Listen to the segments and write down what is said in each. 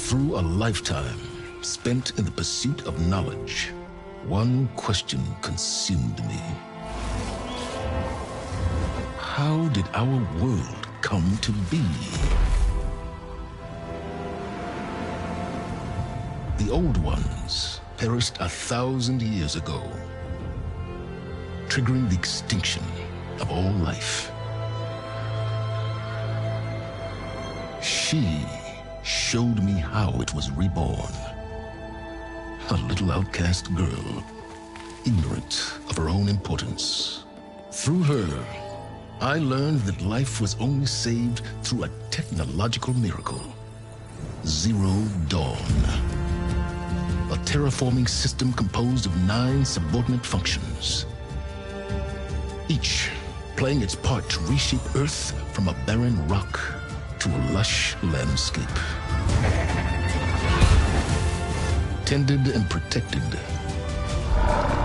Through a lifetime spent in the pursuit of knowledge, one question consumed me. How did our world come to be? The old ones perished 1,000 years ago, triggering the extinction of all life. She showed me how it was reborn. A little outcast girl, ignorant of her own importance. Through her, I learned that life was only saved through a technological miracle. Zero Dawn. A terraforming system composed of 9 subordinate functions, each playing its part to reshape Earth from a barren rock to a lush landscape. Tended and protected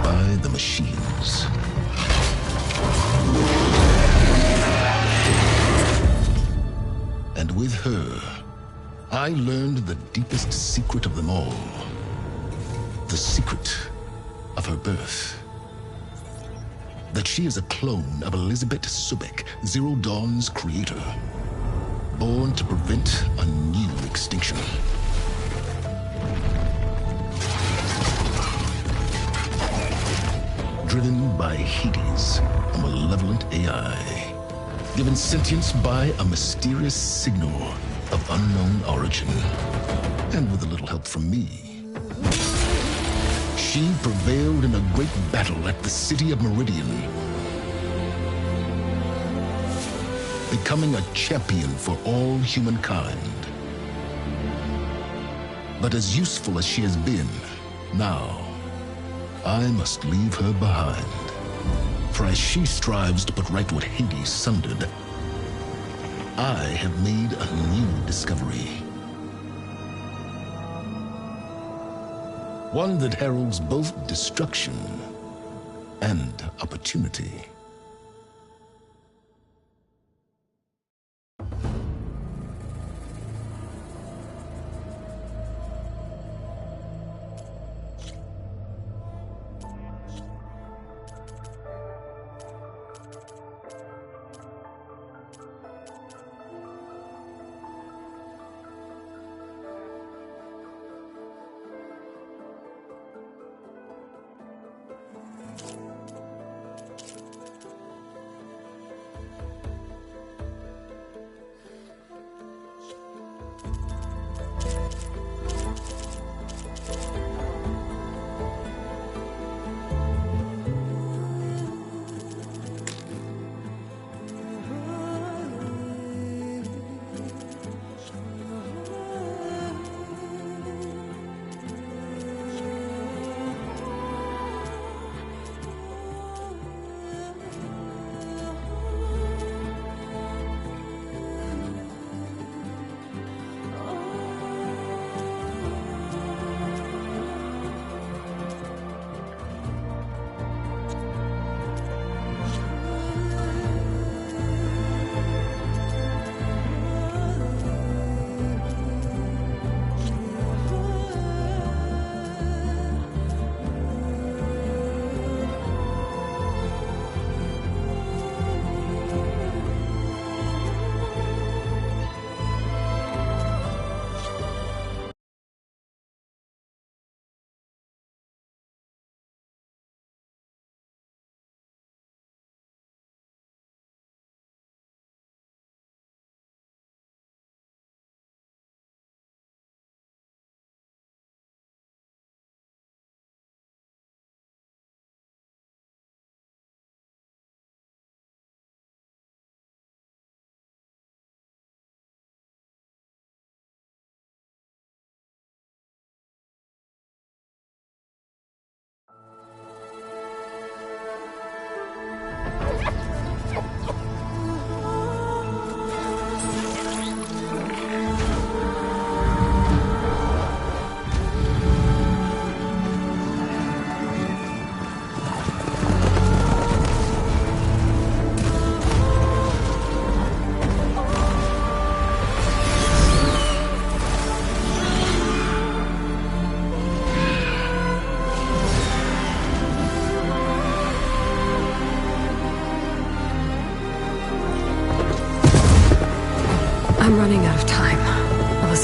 by the machines. And with her, I learned the deepest secret of them all. The secret of her birth. That she is a clone of Elizabeth Sobek, Zero Dawn's creator. Born to prevent a new extinction. Driven by Hades, a malevolent AI. Given sentience by a mysterious signal of unknown origin. And with a little help from me, she prevailed in a great battle at the city of Meridian, becoming a champion for all humankind. But as useful as she has been, now I must leave her behind. For as she strives to put right what Hades sundered, I have made a new discovery. One that heralds both destruction and opportunity.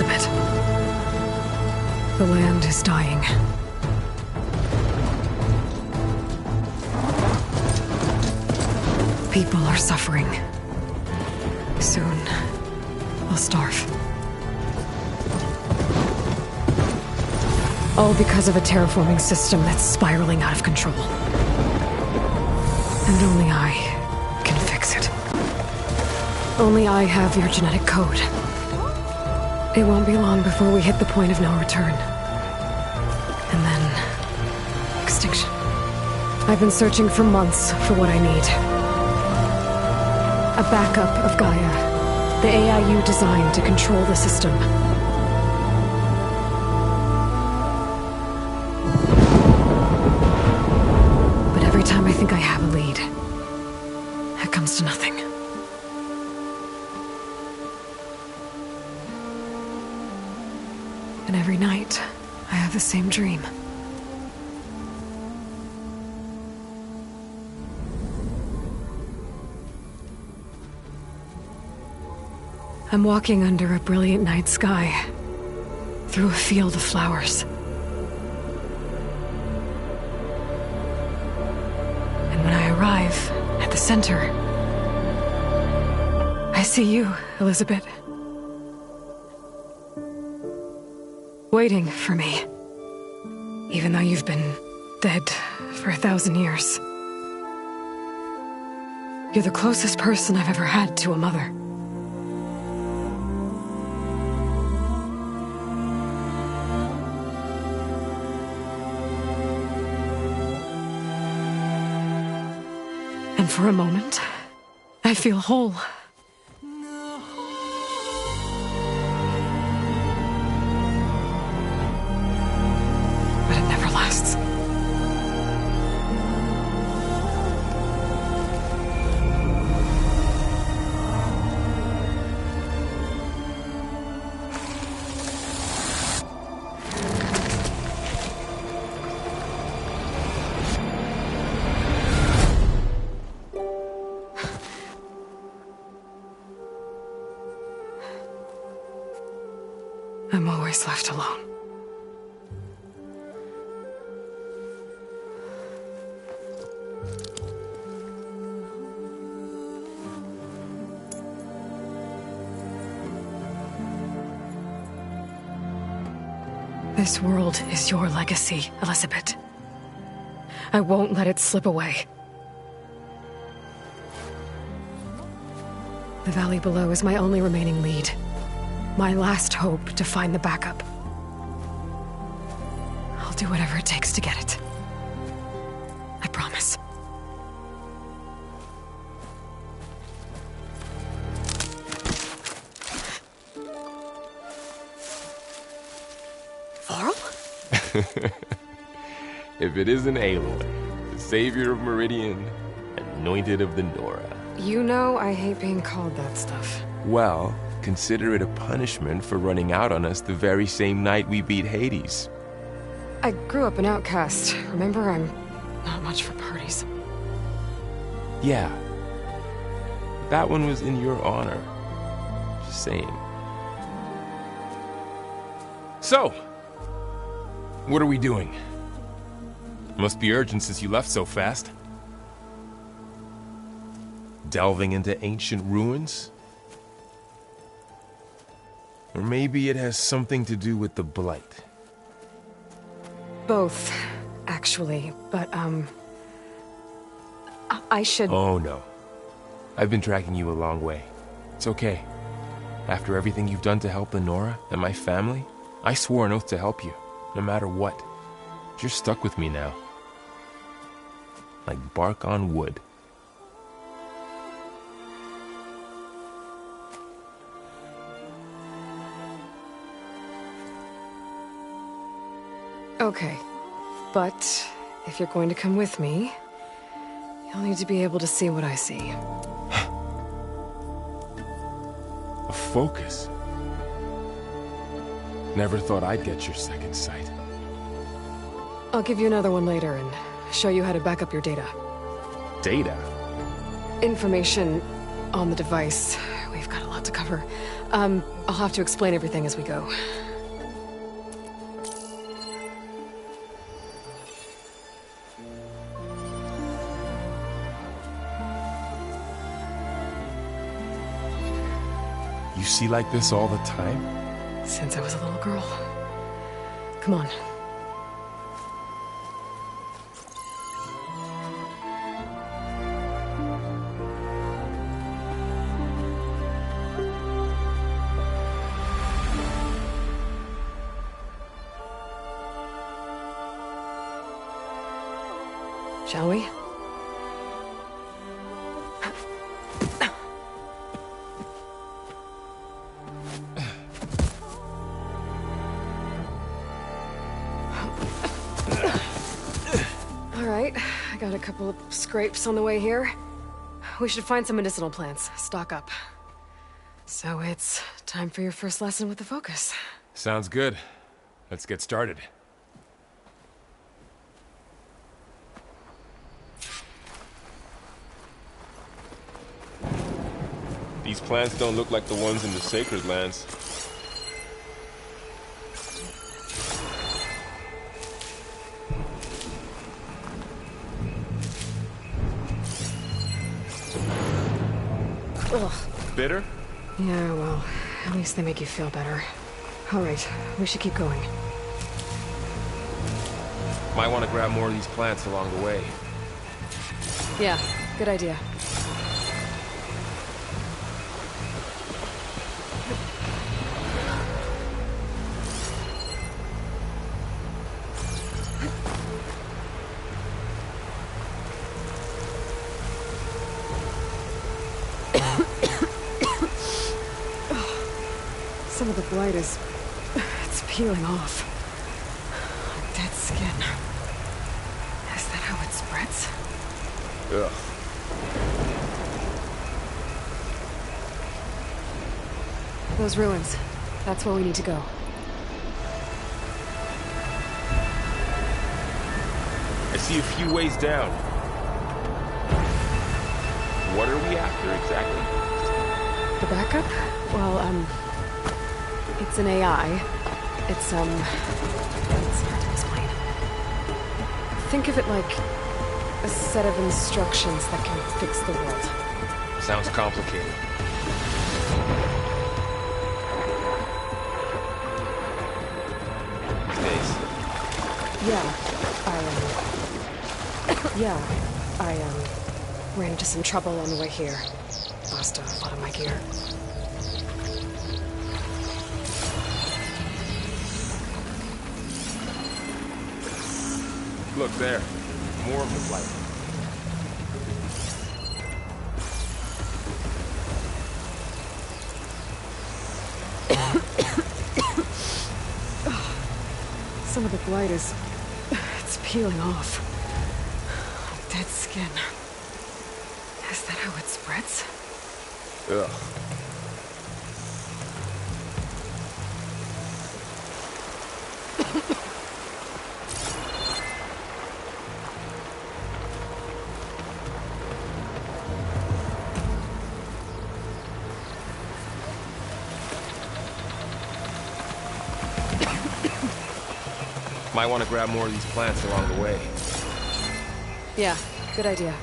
Elizabeth. The land is dying. People are suffering. Soon, they'll starve. All because of a terraforming system that's spiraling out of control. And only I can fix it. Only I have your genetic code. It won't be long before we hit the point of no return. And then... extinction. I've been searching for months for what I need. A backup of Gaia. The AI you designed to control the system. But every time I think I have a lead, it comes to nothing. And every night, I have the same dream. I'm walking under a brilliant night sky, through a field of flowers. And when I arrive at the center, I see you, Elizabeth. Waiting for me. Even though you've been dead for 1,000 years. You're the closest person I've ever had to a mother. And for a moment, I feel whole. But it never lasts. I'm always left alone. This world is your legacy, Elizabeth. I won't let it slip away. The valley below is my only remaining lead. My last hope to find the backup. I'll do whatever it takes to get it. I promise. Varl? If it isn't Aloy, the savior of Meridian, anointed of the Nora. You know I hate being called that stuff. Well, consider it a punishment for running out on us the very same night we beat Hades. I grew up an outcast. Remember, I'm not much for parties. Yeah. That one was in your honor. Just saying. So, what are we doing? Must be urgent since you left so fast. Delving into ancient ruins? Or maybe it has something to do with the Blight. Both, actually, but, I should... Oh, no. I've been tracking you a long way. It's okay. After everything you've done to help the Nora and my family, I swore an oath to help you, no matter what. You're stuck with me now. Like bark on wood. Okay, but if you're going to come with me, you'll need to be able to see what I see. A focus? Never thought I'd get your second sight. I'll give you another one later and show you how to back up your data. Data? Information on the device. We've got a lot to cover. I'll have to explain everything as we go. You see like this all the time? Since I was a little girl. Come on. Shall we? All right, I got a couple of scrapes on the way here. We should find some medicinal plants, stock up. So it's time for your first lesson with the Focus. Sounds good. Let's get started. These plants don't look like the ones in the Sacred Lands. Ugh. Bitter? Yeah, well, at least they make you feel better. All right, we should keep going. Might want to grab more of these plants along the way. Yeah, good idea. Some of the blight is... it's peeling off. Dead skin. Is that how it spreads? Ugh. Those ruins. That's where we need to go. I see a few ways down. What are we after exactly? The backup? Well, it's an AI. It's hard to explain. Think of it like a set of instructions that can fix the world. Sounds complicated. These days. I ran into some trouble on the way here. Lost a lot of my gear. Look there. More of the blight. Some of the blight is... it's peeling off. Dead skin. Is that how it spreads? Ugh. Might want to grab more of these plants along the way. Yeah, good idea.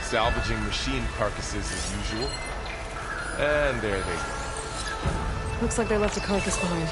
Salvaging machine carcasses as usual. And there they go. Looks like they left a carcass behind.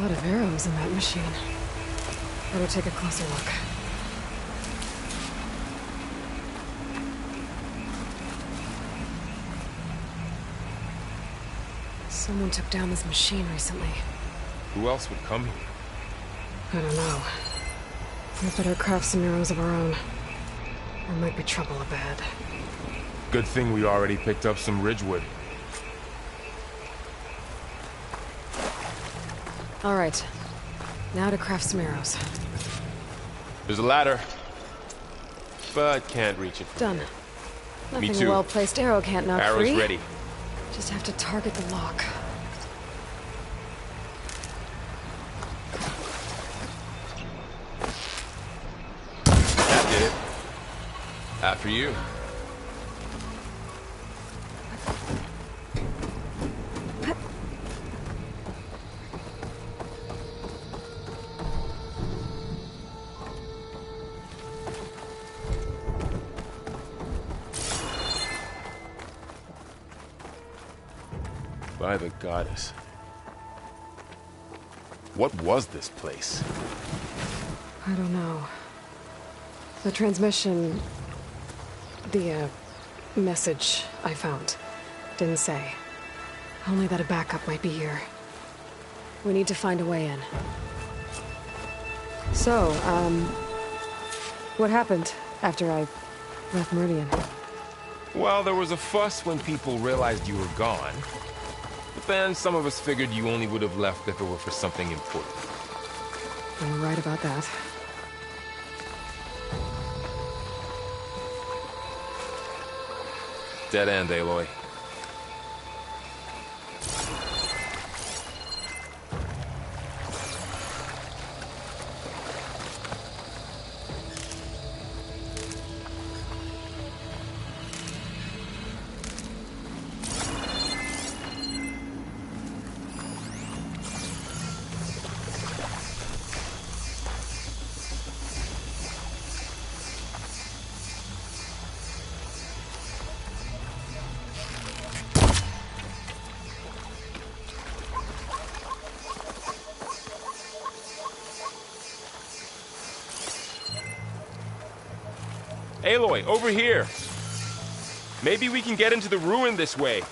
lot of arrows in that machine. Better take a closer look. Someone took down this machine recently. Who else would come here? I don't know. We better craft some arrows of our own. There might be trouble ahead. Good thing we already picked up some Ridgewood. All right. Now to craft some arrows. There's a ladder, but can't reach it. Done. Here. Nothing Me too. a well-placed arrow can't knock Arrow's free. ready. Just have to target the lock. That did it. After you. By the goddess. What was this place? I don't know. The transmission... The, message I found didn't say. Only that a backup might be here. We need to find a way in. So, what happened after I left Meridian? Well, there was a fuss when people realized you were gone. But then some of us figured you only would have left if it were for something important. You were right about that. Dead end, Aloy. Aloy, over here! Maybe we can get into the ruin this way.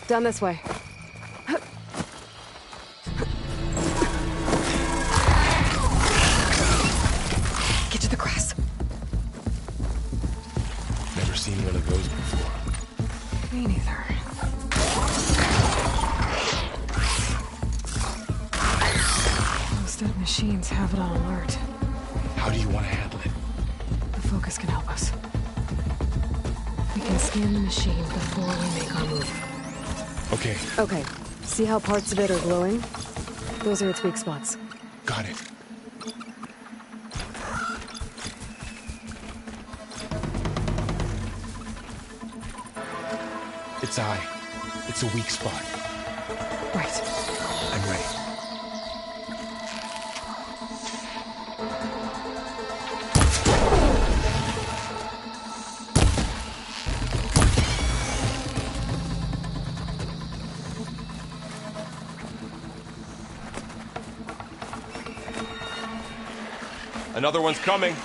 Down this way. Get to the grass. Never seen one of those before. Me neither. Those dead machines have it on alert. How do you want to handle it? The focus can help us. We can scan the machine before we make our move. Okay, Okay. See how parts of it are glowing? Those are its weak spots. got it. Its eye. It's a weak spot. Right. I'm ready. Another one's coming.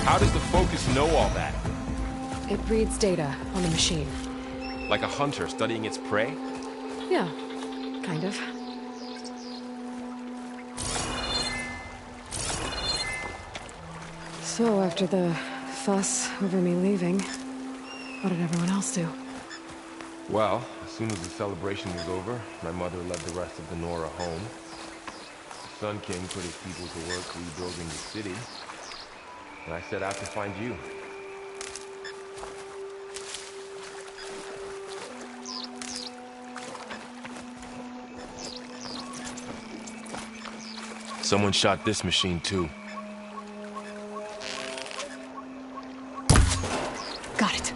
How does the focus know all that? It reads data on the machine. Like a hunter studying its prey? Yeah, kind of. So, after the fuss over me leaving, what did everyone else do? Well, as soon as the celebration was over, my mother led the rest of the Nora home. The Sun King put his people to work rebuilding the city, and I set out to find you. Someone shot this machine too. Got it.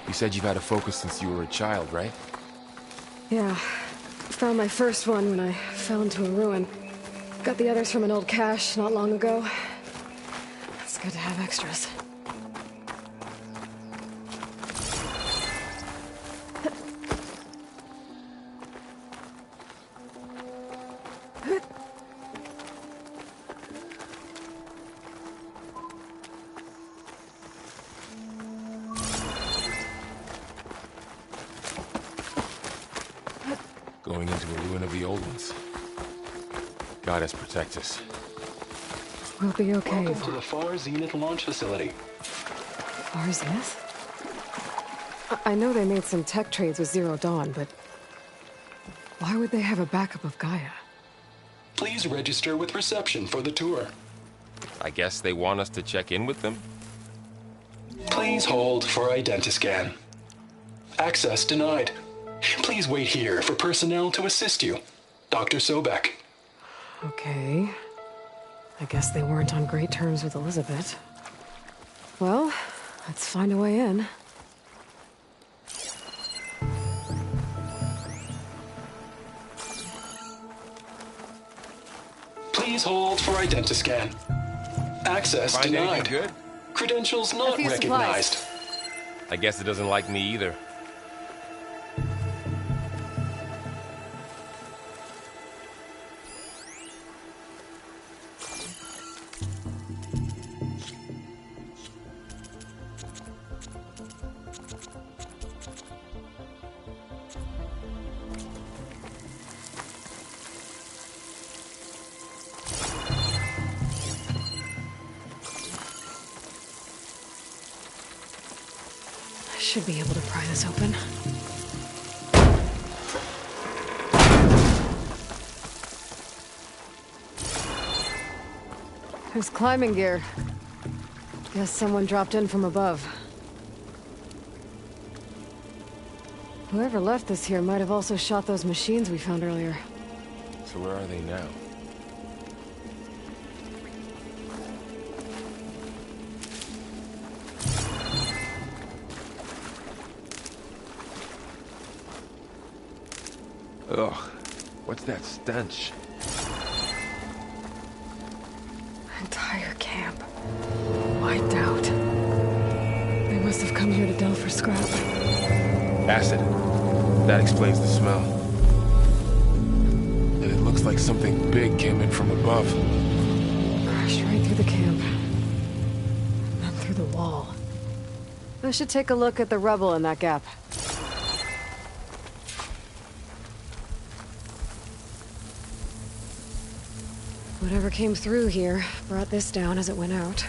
You said you've had a focus since you were a child, right? Yeah. Found my first one when I fell into a ruin. Got the others from an old cache not long ago. It's good to have extras. Going into a ruin of the old ones. Goddess protect us. We'll be okay. Welcome to the Far Zenith launch facility. Far Zenith? I know they made some tech trades with Zero Dawn, but why would they have a backup of Gaia? Please register with reception for the tour. I guess they want us to check in with them? Please hold for Identiscan. Access denied. Please wait here for personnel to assist you. Dr. Sobek. Okay. I guess they weren't on great terms with Elizabeth. Well, let's find a way in. Please hold for Identiscan. Access Find denied. anything good? Credentials not few supplies. recognized. I guess it doesn't like me either. Should be able to pry this open. There's climbing gear. Guess someone dropped in from above. Whoever left this here might have also shot those machines we found earlier. So where are they now? Ugh, what's that stench? Entire camp. Wiped out. They must have come here to delve for scrap. Acid. That explains the smell. And it looks like something big came in from above. Crashed right through the camp. And then through the wall. I should take a look at the rubble in that gap. Whatever came through here brought this down as it went out.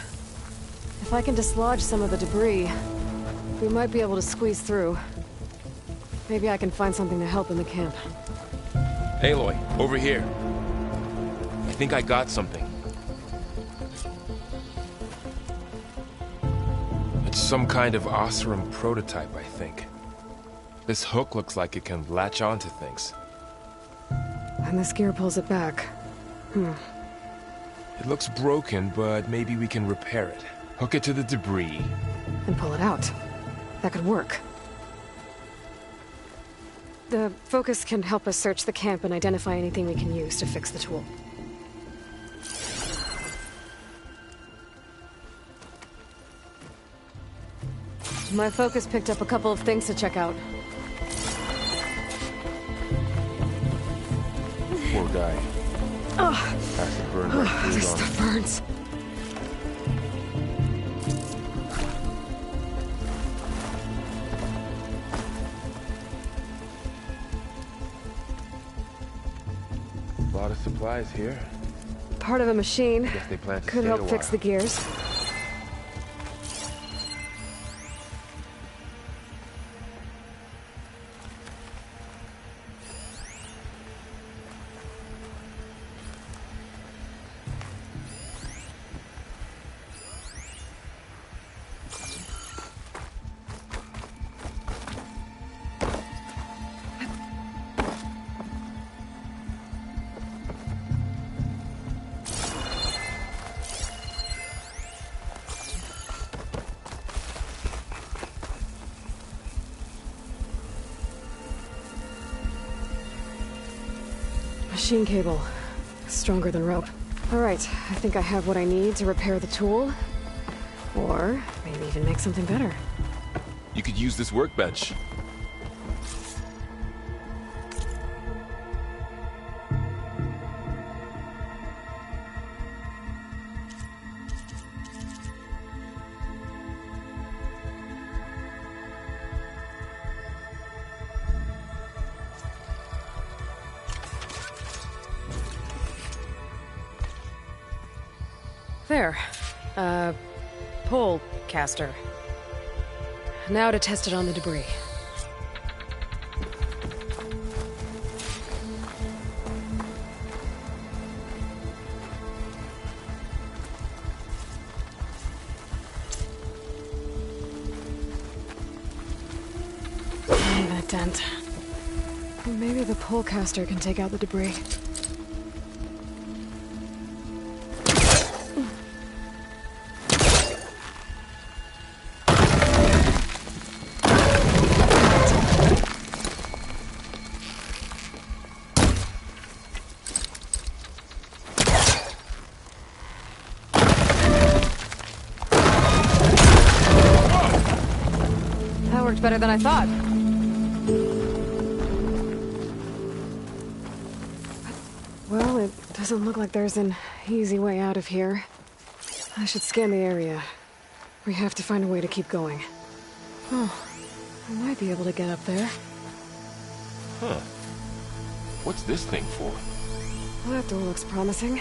If I can dislodge some of the debris, we might be able to squeeze through. Maybe I can find something to help in the camp. Aloy, over here. I think I got something. It's some kind of Oseram prototype, I think. This hook looks like it can latch onto things. And this gear pulls it back. It looks broken, but maybe we can repair it. Hook it to the debris. And pull it out. That could work. The focus can help us search the camp and identify anything we can use to fix the tool. My focus picked up a couple of things to check out. Poor guy. Acid burned right through This his arm. stuff burns. A lot of supplies here. Part of a machine. Guess they plan to Could stay a help fix while. the gears. Machine cable. Stronger than rope. Alright, I think I have what I need to repair the tool. Or maybe even make something better. You could use this workbench. There. Pole caster. Now to test it on the debris. Even a dent. Maybe the pole caster can take out the debris. Better than I thought. Well, it doesn't look like there's an easy way out of here. I should scan the area. We have to find a way to keep going. Oh, I might be able to get up there. Huh. What's this thing for? Well, that door looks promising.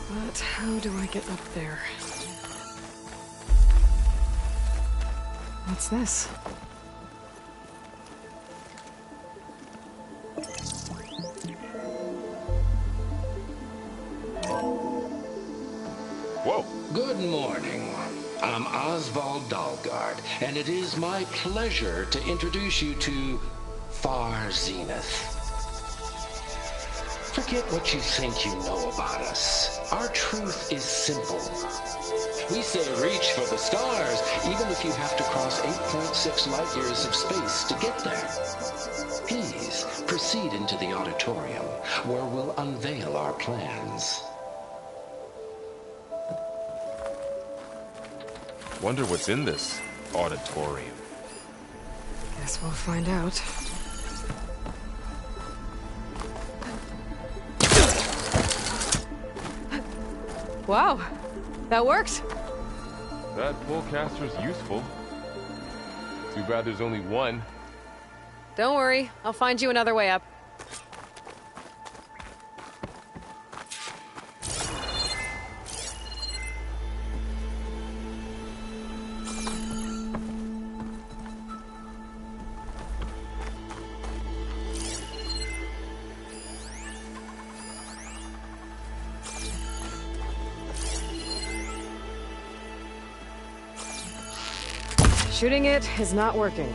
But how do I get up there? What's this? Whoa! Good morning. I'm Oswald Dalgard, and it is my pleasure to introduce you to Far Zenith. Forget what you think you know about us. Our truth is simple. We say reach for the stars, even if you have to cross 8.6 light years of space to get there. Please proceed into the auditorium, where we'll unveil our plans. Wonder what's in this auditorium. Guess we'll find out. Wow, that worked. That polecaster's useful. Too bad there's only one. Don't worry, I'll find you another way up. Shooting it is not working.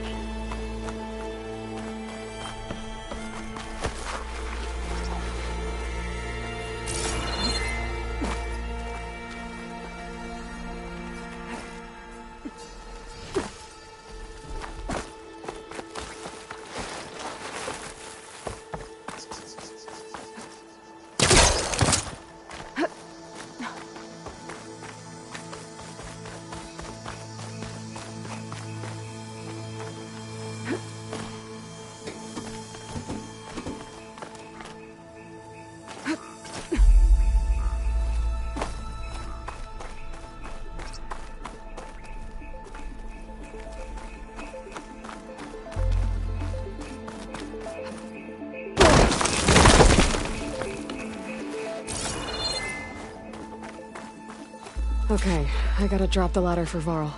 Okay, I gotta drop the ladder for Varl.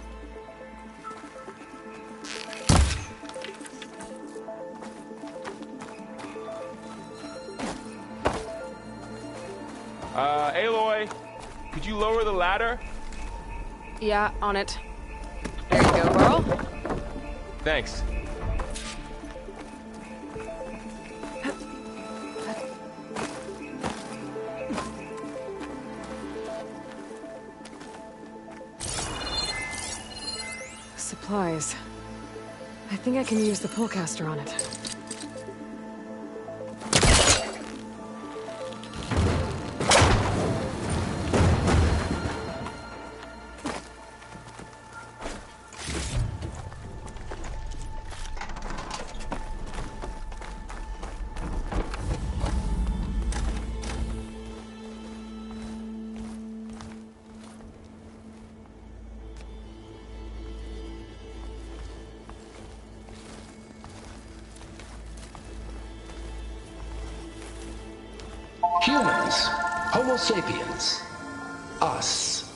Aloy, could you lower the ladder? Yeah, on it. There you go, Varl. Thanks. Supplies. I think I can use the polecaster on it. Humans, Homo sapiens, us.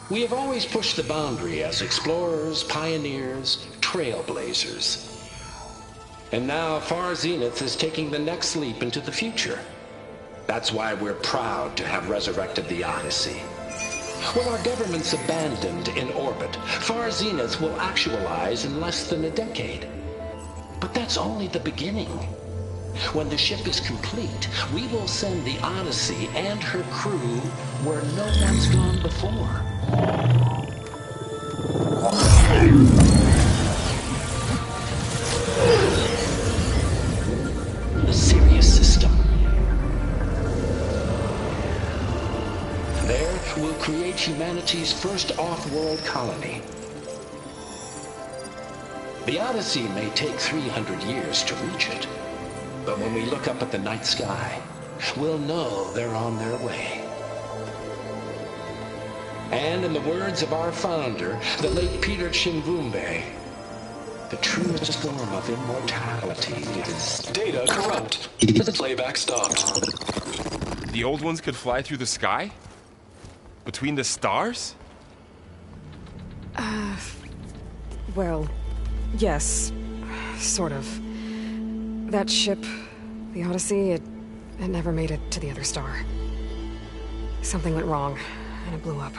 We have always pushed the boundary as explorers, pioneers, trailblazers. And now Far Zenith is taking the next leap into the future. That's why we're proud to have resurrected the Odyssey. When our government's abandoned in orbit, Far Zenith will actualize in less than a decade. But that's only the beginning. When the ship is complete, we will send the Odyssey and her crew where no one's gone before. The Sirius system. There, we'll create humanity's first off-world colony. The Odyssey may take 300 years to reach it, but when we look up at the night sky, we'll know they're on their way. And in the words of our founder, the late Peter Chimbumbe, the truest form of immortality is... Data corrupt. Playback stopped. The old ones could fly through the sky? Between the stars? Well, yes. Sort of. That ship, the Odyssey, it never made it to the other star. Something went wrong, and it blew up.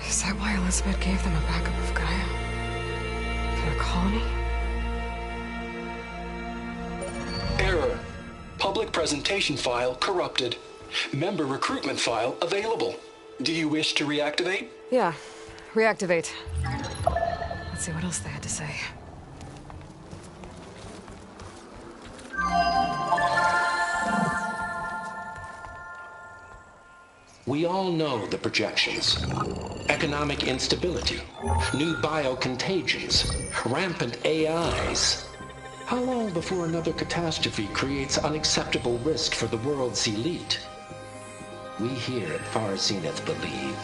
Is that why Elizabeth gave them a backup of Gaia? For their colony? Error. Public presentation file corrupted. Member recruitment file available. Do you wish to reactivate? Yeah, reactivate. Let's see what else they had to say. We all know the projections. Economic instability, new biocontagions, rampant AIs. How long before another catastrophe creates unacceptable risk for the world's elite? We here at Far Zenith believe,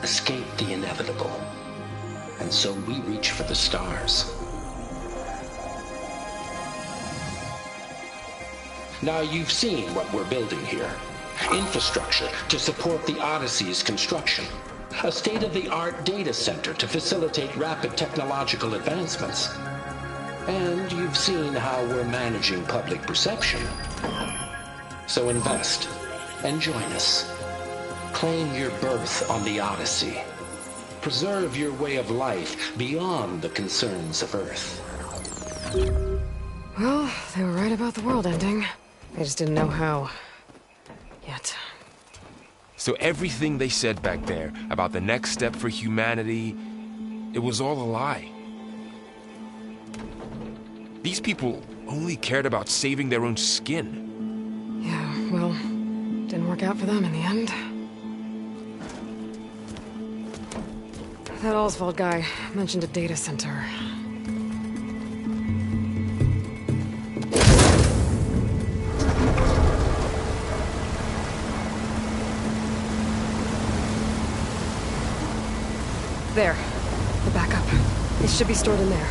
escape the inevitable. And so we reach for the stars. Now you've seen what we're building here. Infrastructure to support the Odyssey's construction. A state-of-the-art data center to facilitate rapid technological advancements. And you've seen how we're managing public perception. So invest and join us. Claim your berth on the Odyssey. Preserve your way of life beyond the concerns of Earth. Well, they were right about the world ending. They just didn't know how. Yet. So everything they said back there about the next step for humanity, it was all a lie. These people only cared about saving their own skin. Yeah, well, didn't work out for them in the end. That Oswald guy mentioned a data center. There. The backup. It should be stored in there.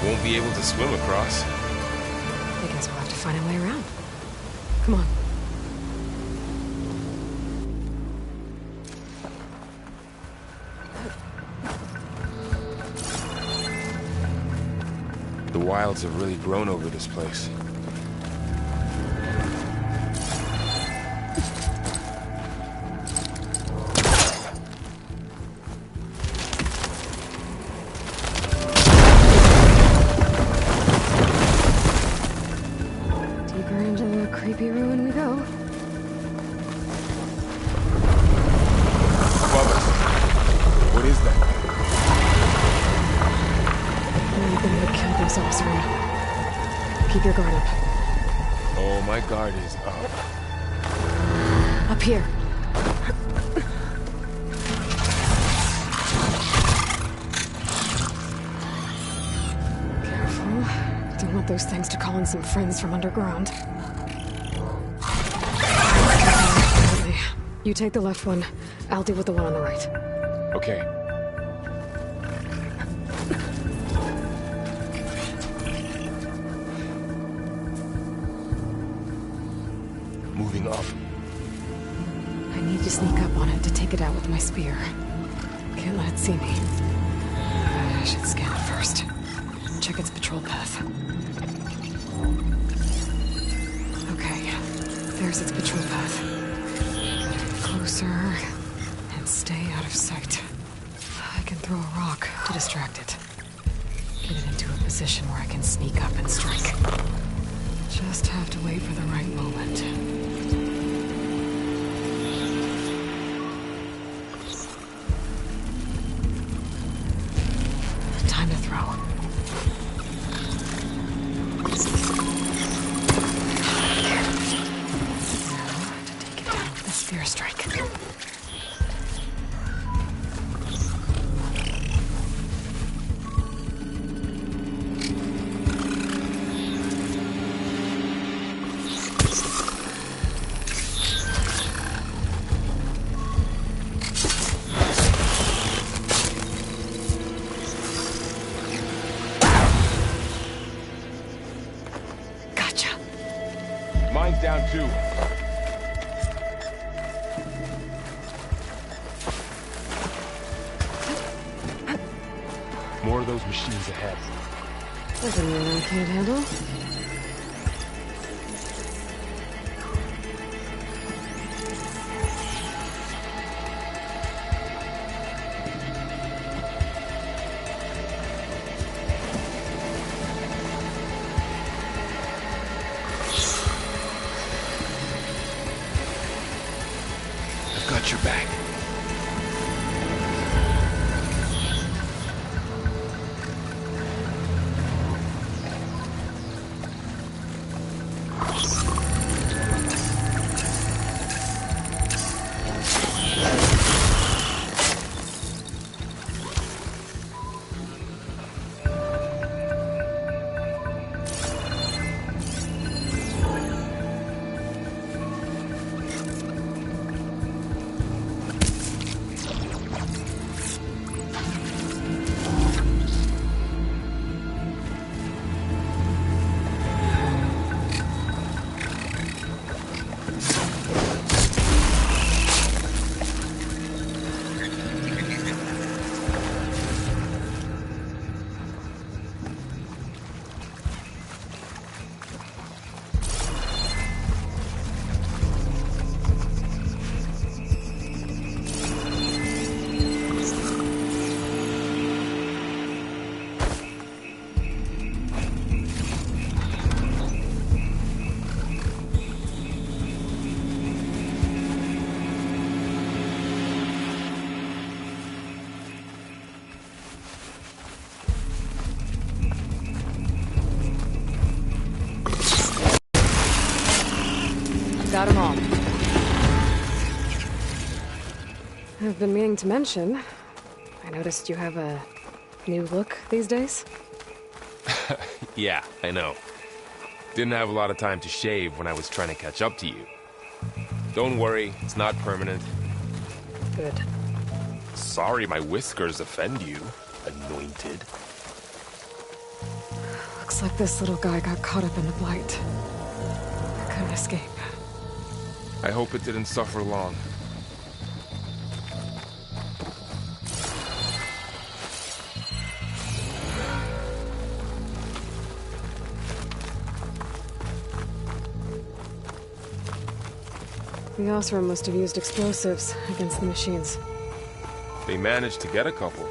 Won't be able to swim across. I guess we'll have to find a way around. Come on. The wilds have really grown over this place. Deeper into the creepy ruin we go. Above us. What is that? We've been able to kill themselves room. Keep your guard up. Oh, my guard is up. Up here. Careful. Don't don't want those things to call in some friends from underground. You take the left one. I'll deal with the one on the right. Okay. Moving up. I need to sneak up on it to take it out with my spear. Can't let it see me. I should scan it first. Check its patrol path. Okay. There's its patrol path. Closer, and stay out of sight. I can throw a rock to distract it. Get it into a position where I can sneak up and strike. Just have to wait for the right moment. Time to throw. Spear strike. Gotcha. Mine's down too. More of those machines ahead. There's a new one I can't handle. I've got your back. Got them all. I've been meaning to mention, I noticed you have a new look these days. Yeah, I know. Didn't have a lot of time to shave when I was trying to catch up to you. Don't worry, it's not permanent. Good. Sorry my whiskers offend you, anointed. Looks like this little guy got caught up in the Blight. Couldn't escape. I hope it didn't suffer long. The Osram must have used explosives against the machines. They managed to get a couple.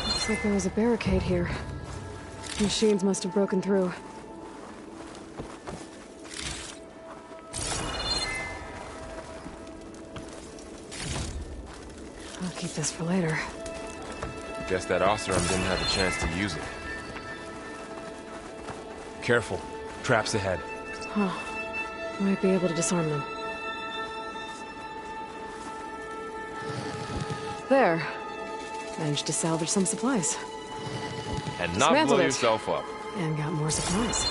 Looks like there was a barricade here. Machines must have broken through. I'll keep this for later. Guess that Osram didn't have a chance to use it. Careful. Traps ahead. Huh. Might be able to disarm them. There. Managed to salvage some supplies. And not Dismantled blow it. yourself up. And got more supplies.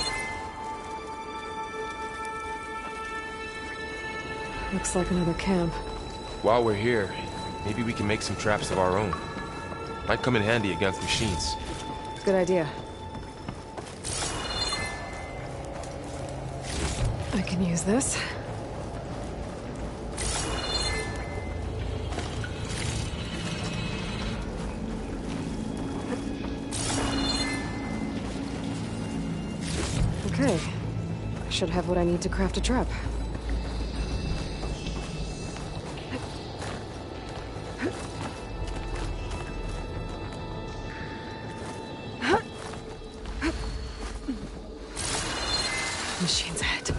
Looks like another camp. While we're here, maybe we can make some traps of our own. Might come in handy against machines. Good idea. I can use this. Okay. I should have what I need to craft a trap. Machines ahead.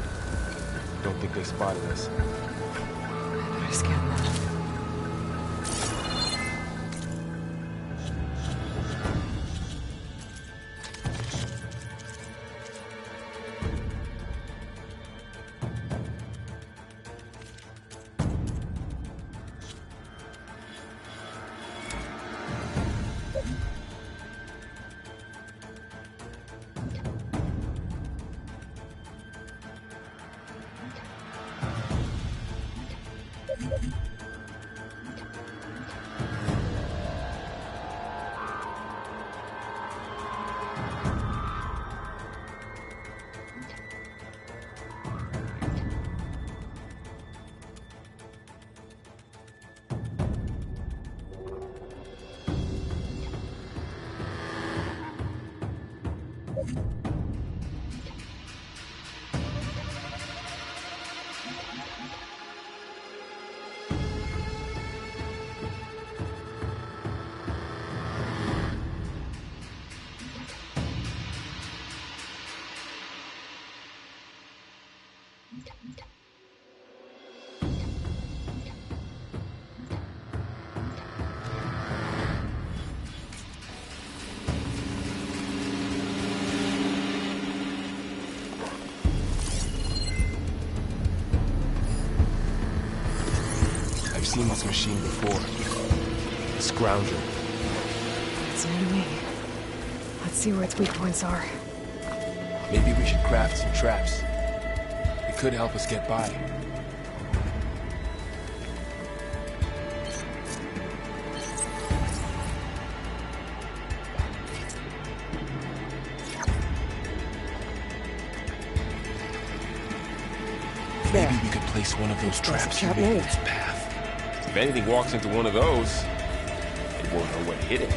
Don't think they spotted us. I better scan them. I've seen this machine before. A scoundrel. It's new to me. Let's see where its weak points are. Maybe we should craft some traps. It could help us get by. There. Maybe we could place one of those There's a traps trap here in made. its path. If anything walks into one of those, it won't know what hit it.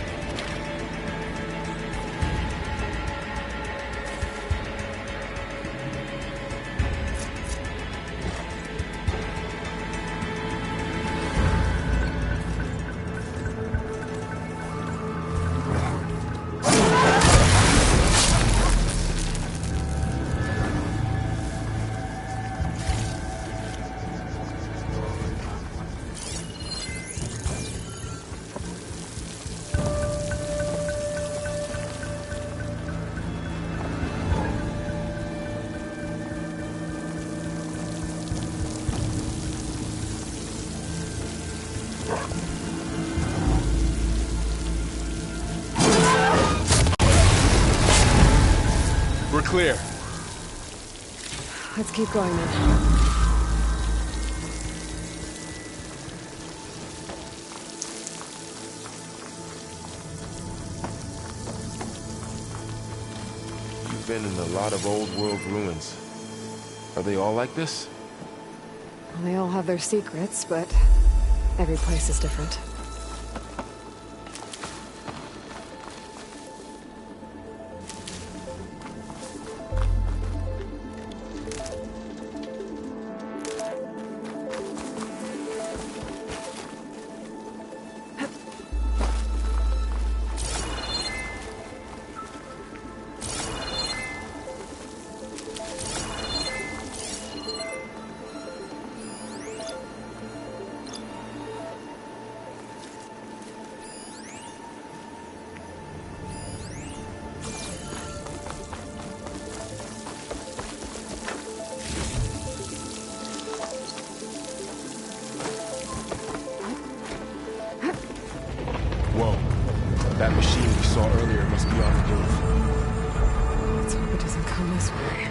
We're clear. Let's keep going then. You've been in a lot of old world ruins. Are they all like this? Well, they all have their secrets, but every place is different. machine we saw earlier must be on the move. Let's hope it doesn't come this way.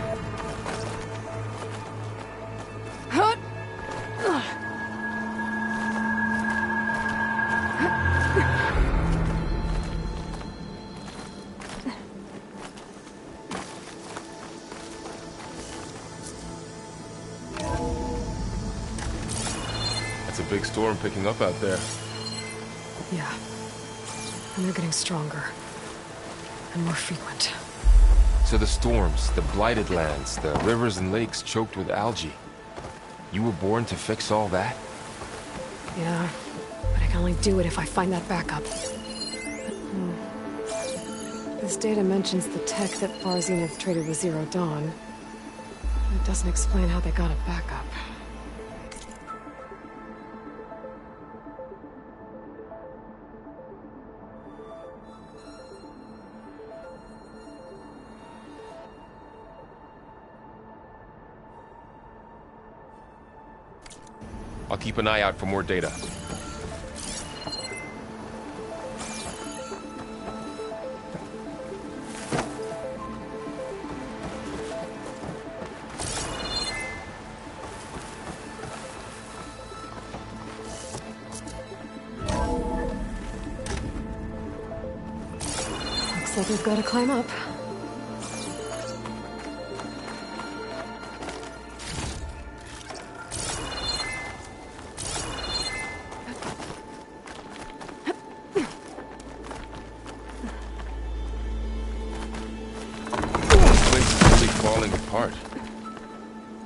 That's a big storm picking up out there. Yeah. And they're getting stronger. And more frequent. So the storms, the blighted lands, the rivers and lakes choked with algae. You were born to fix all that? Yeah. But I can only do it if I find that backup. This data mentions the tech that Far Zenith traded with Zero Dawn. It doesn't explain how they got a backup. I'll keep an eye out for more data. Looks like we've got to climb up. Falling apart.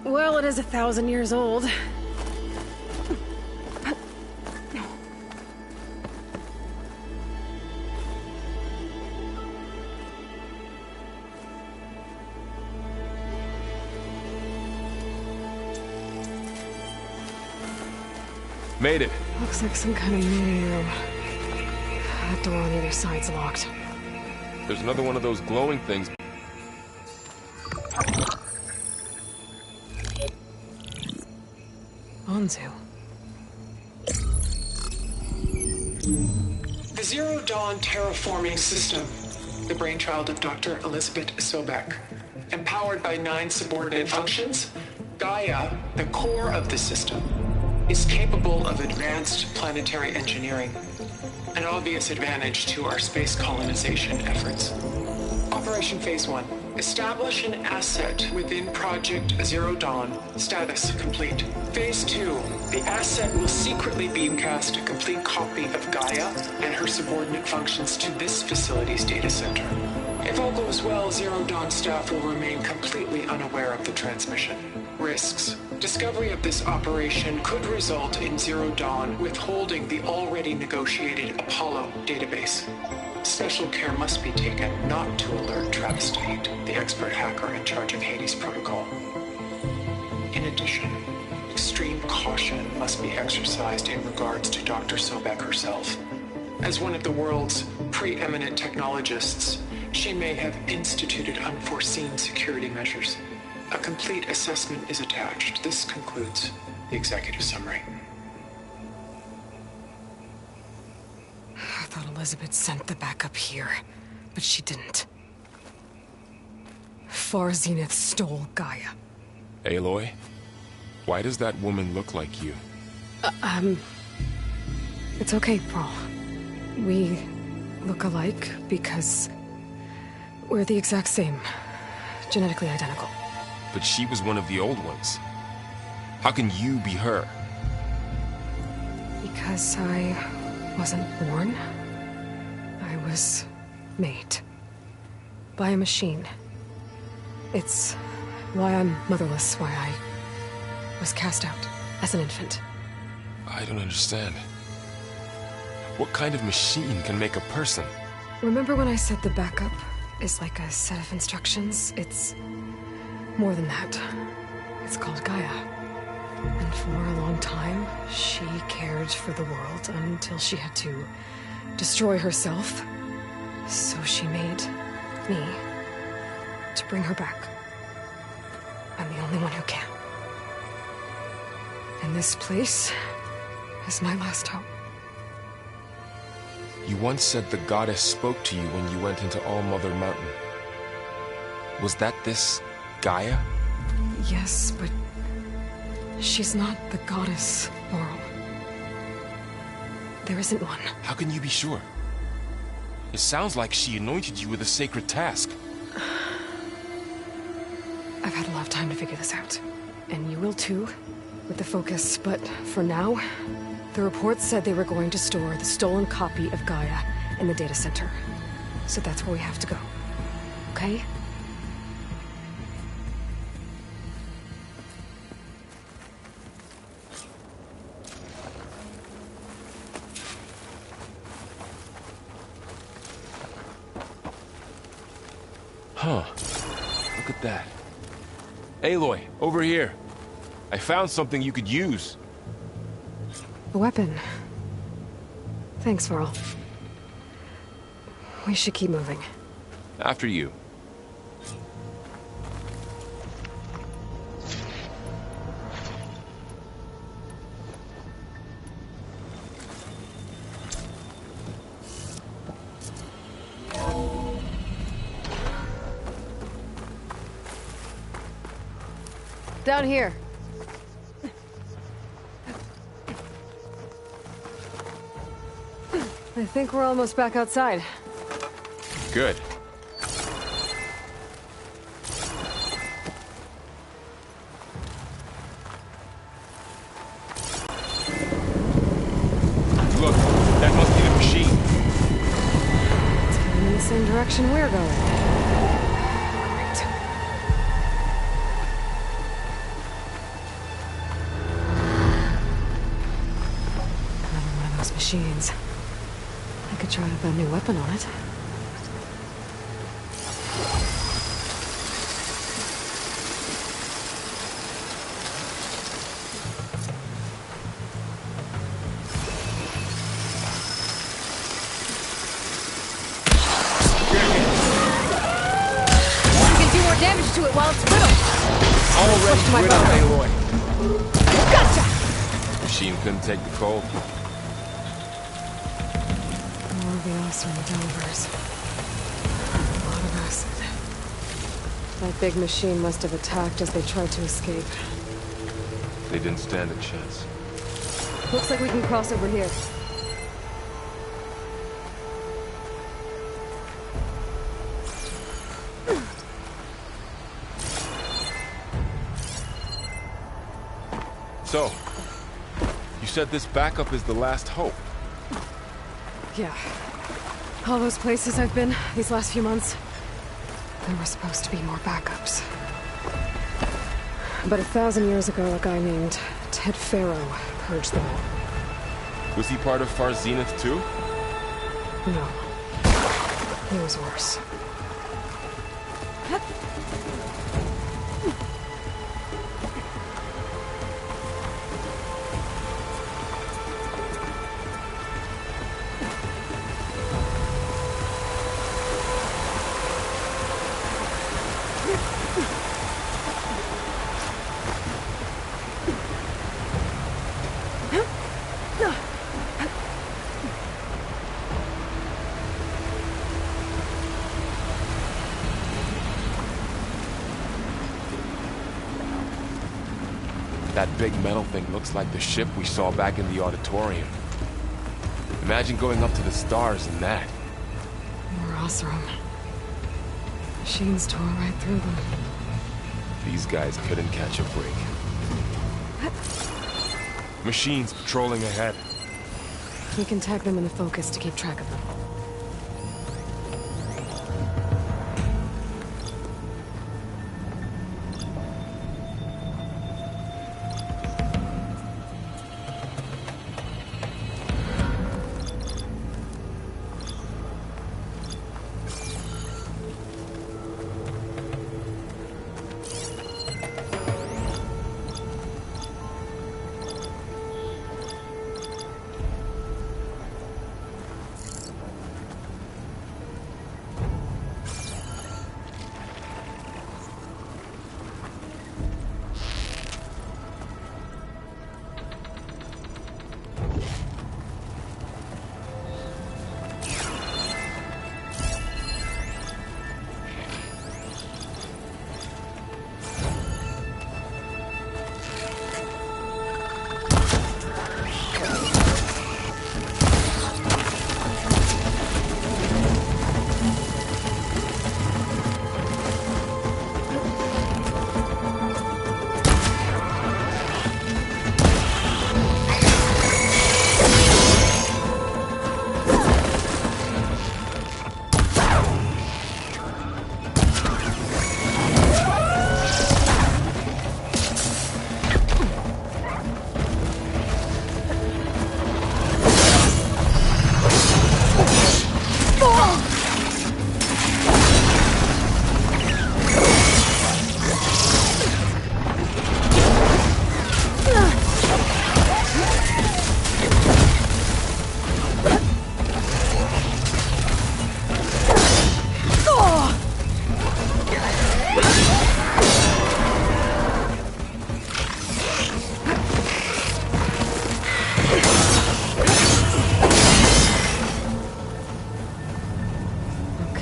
Well, it is 1,000 years old. Made it. Looks like some kind of meeting room. That door on the other side's locked. There's another one of those glowing things. Anzu. The Zero Dawn terraforming system, the brainchild of Dr. Elizabeth Sobek. Empowered by 9 subordinate functions, Gaia, the core of the system, is capable of advanced planetary engineering, an obvious advantage to our space colonization efforts. Operation Phase 1. Establish an asset within Project Zero Dawn. Status complete. Phase 2. The asset will secretly beamcast a complete copy of Gaia and her subordinate functions to this facility's data center. If all goes well, Zero Dawn staff will remain completely unaware of the transmission. Risks. Discovery of this operation could result in Zero Dawn withholding the already negotiated Apollo database. Special care must be taken not to alert Travis Tate, the expert hacker in charge of Hades Protocol. In addition, extreme caution must be exercised in regards to Dr. Sobek herself. As one of the world's preeminent technologists, she may have instituted unforeseen security measures. A complete assessment is attached. This concludes the executive summary. I thought Elizabeth sent the backup here, but she didn't. Far Zenith stole Gaia. Aloy? Why does that woman look like you? It's okay, Pearl. We look alike because we're the exact same. Genetically identical. But she was one of the old ones. How can you be her? Because I wasn't born. I was made. By a machine. It's why I'm motherless, why I was cast out as an infant. I don't understand. What kind of machine can make a person? Remember when I said the backup is like a set of instructions? It's more than that. It's called Gaia. And for a long time, she cared for the world until she had to destroy herself. So she made me to bring her back. I'm the only one who can. And this place is my last hope. You once said the goddess spoke to you when you went into All-Mother Mountain. Was that this Gaia? Yes, but she's not the goddess, Laurel. There isn't one. How can you be sure? It sounds like she anointed you with a sacred task. I've had a lot of time to figure this out. And you will too, with the focus. But for now, the report said they were going to store the stolen copy of Gaia in the data center. So that's where we have to go. Okay? Huh. Look at that. Aloy, over here. I found something you could use. A weapon. Thanks, Varl. We should keep moving. After you. Down here. I think we're almost back outside. Good. Look, that must be the machine. It's heading in the same direction we're going. Great. Another one of those machines. I could try to put a new weapon on it. You can do more damage to it while it's brittle. Already to my rid of bow. Aloy. Gotcha! Machine couldn't take the cold. More of the Oseram Delvers. A lot of acid. That big machine must have attacked as they tried to escape. They didn't stand a chance. Looks like we can cross over here. So, you said this backup is the last hope. Yeah. All those places I've been these last few months, there were supposed to be more backups. But 1,000 years ago, a guy named Ted Faro purged them all. Was he part of Far Zenith too? No. He was worse. That big metal thing looks like the ship we saw back in the auditorium. Imagine going up to the stars in that. More Oseram. Machines tore right through them. These guys couldn't catch a break. Machines patrolling ahead. We can tag them in the focus to keep track of them.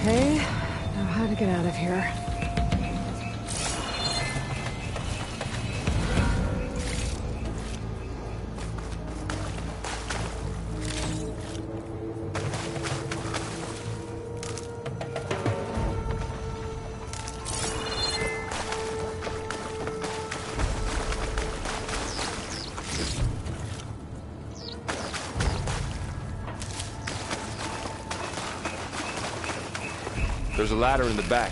Okay, now how to get out of here. There's a ladder in the back.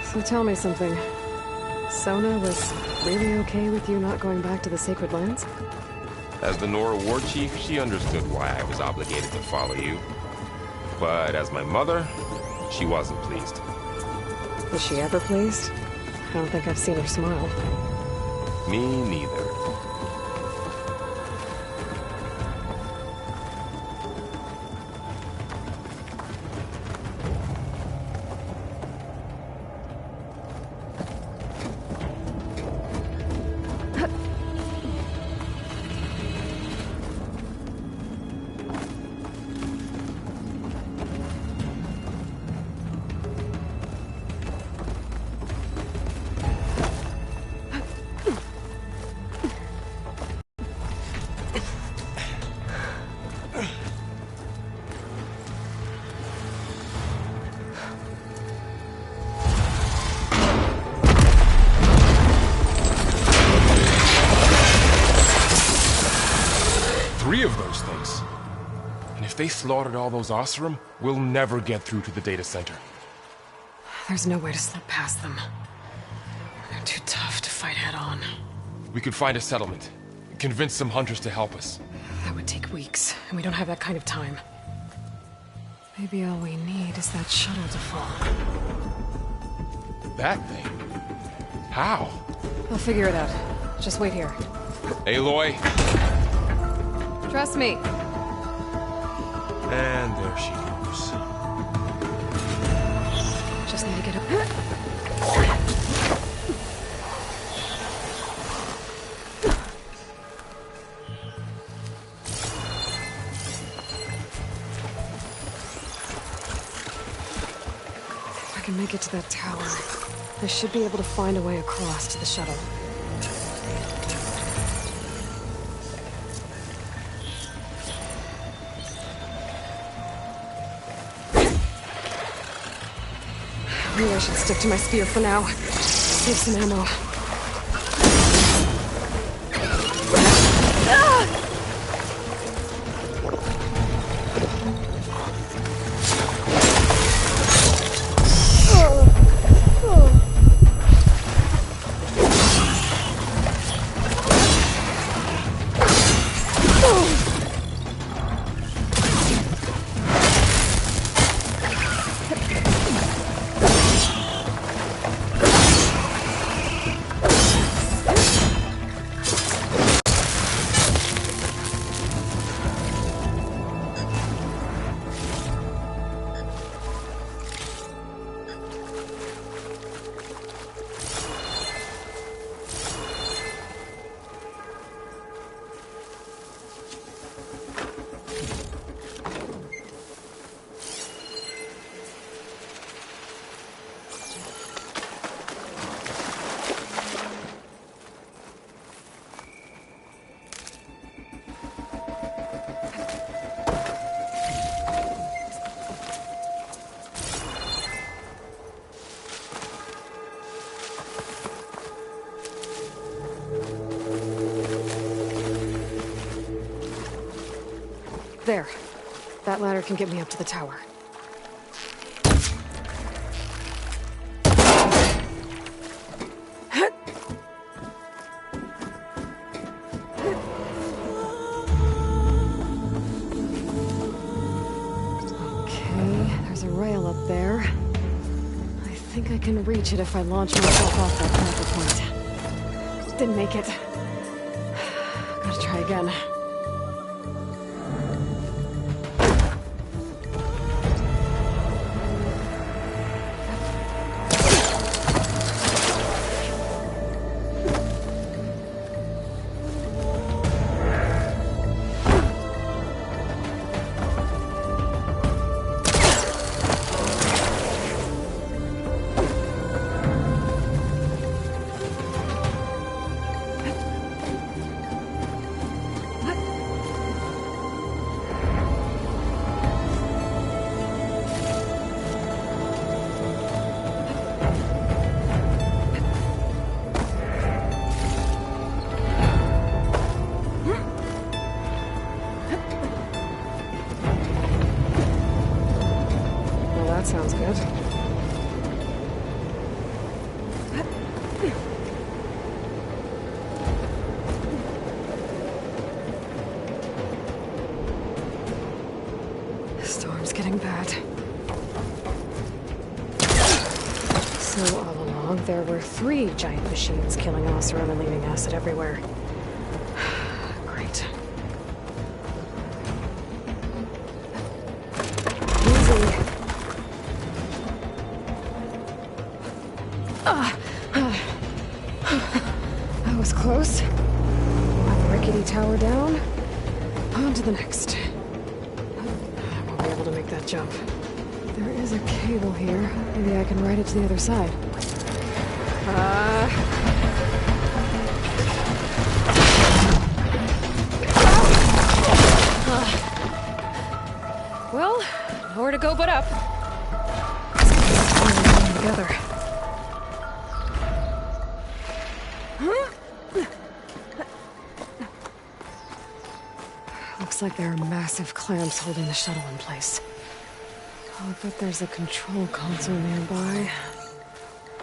So tell me something. Sona was really okay with you not going back to the Sacred Lands? As the Nora war chief, she understood why I was obligated to follow you. But as my mother, she wasn't pleased. Was she ever pleased? I don't think I've seen her smile. Me neither. Of those things. And if they slaughtered all those Oseram, we'll never get through to the data center. There's no way to slip past them. They're too tough to fight head-on. We could find a settlement. Convince some hunters to help us. That would take weeks, and we don't have that kind of time. Maybe all we need is that shuttle to fall. That thing? How? I'll figure it out. Just wait here. Aloy. Trust me. And there she goes. Just need to get up. If I can make it to that tower, I should be able to find a way across to the shuttle. Maybe I should stick to my spear for now. Save some ammo. There. That ladder can get me up to the tower. Okay, there's a rail up there. I think I can reach it if I launch myself off that grapple point. Didn't make it. Gotta try again. So all along, there were 3 giant machines killing Oseram and leaving acid everywhere. Great. Easy. That was close. One rickety tower down. On to the next. I won't be able to make that jump. There is a cable here. Maybe I can ride it to the other side. Well, nowhere to go but up. Together. Looks like there are massive clamps holding the shuttle in place. I'll bet there's a control console nearby.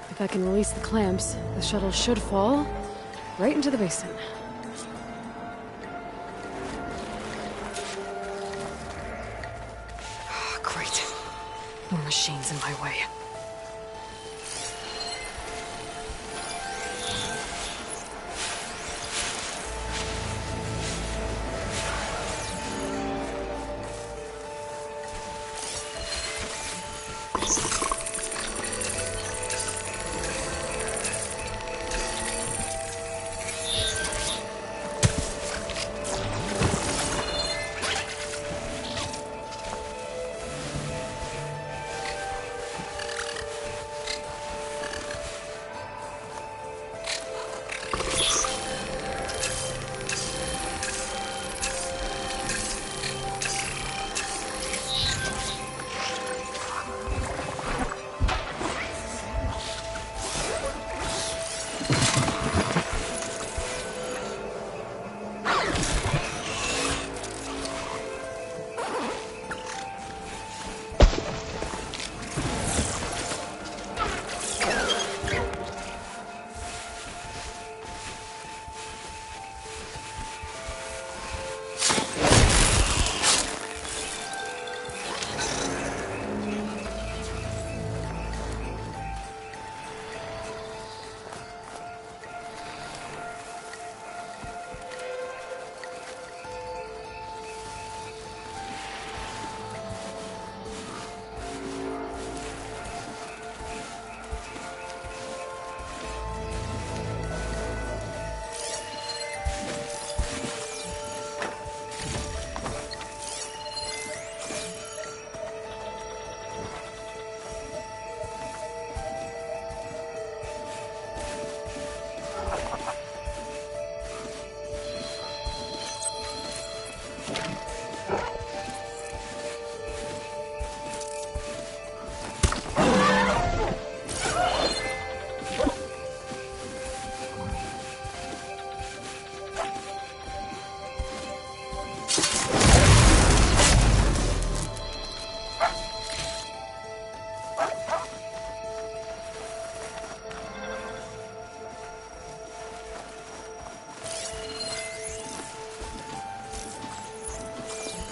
If I can release the clamps, the shuttle should fall right into the basin. Great. More machines in my way.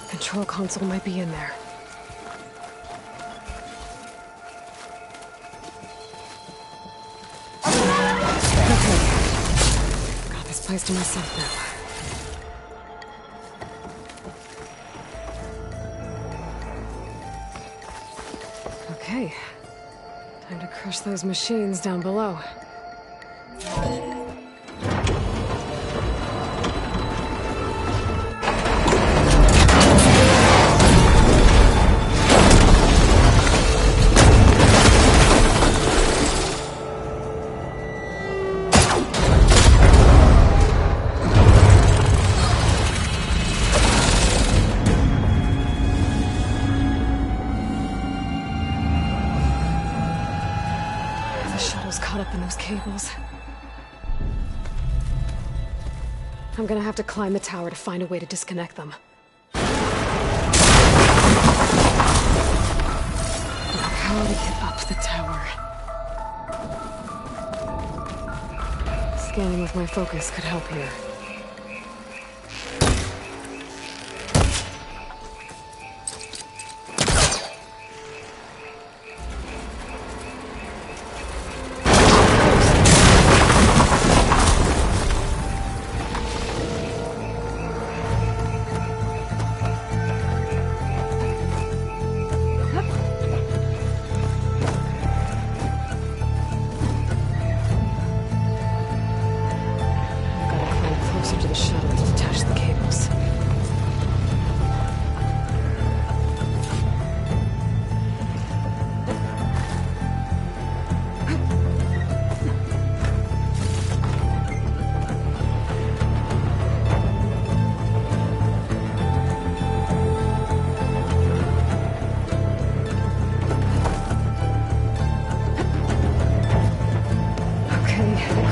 Control console might be in there. Okay. Got this place to myself now. Okay. Time to crush those machines down below. Cables. I'm gonna have to climb the tower to find a way to disconnect them. Now how to get up the tower? Scanning with my focus could help here.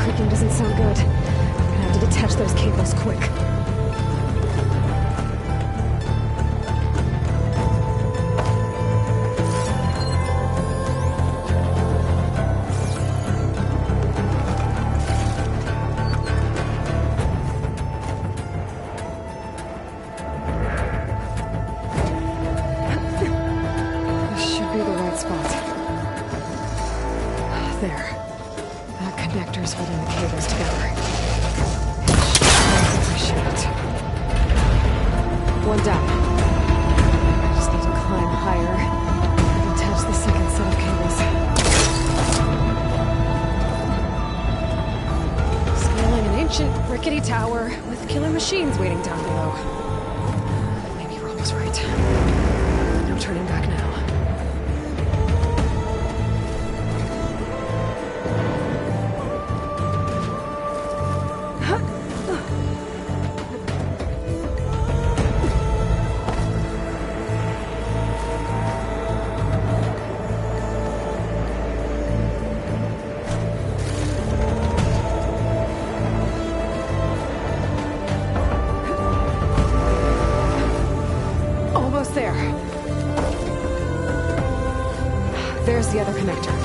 creaking doesn't sound good. I'm gonna have to detach those cables quick. This should be the right spot. There. That connector's holding the cables together. Shaft. One down. I just need to climb higher and attach the second set of cables. Scaling an ancient, rickety tower with killer machines waiting down below. Maybe Rob was right. No turning back now. Almost there. There's the other connector.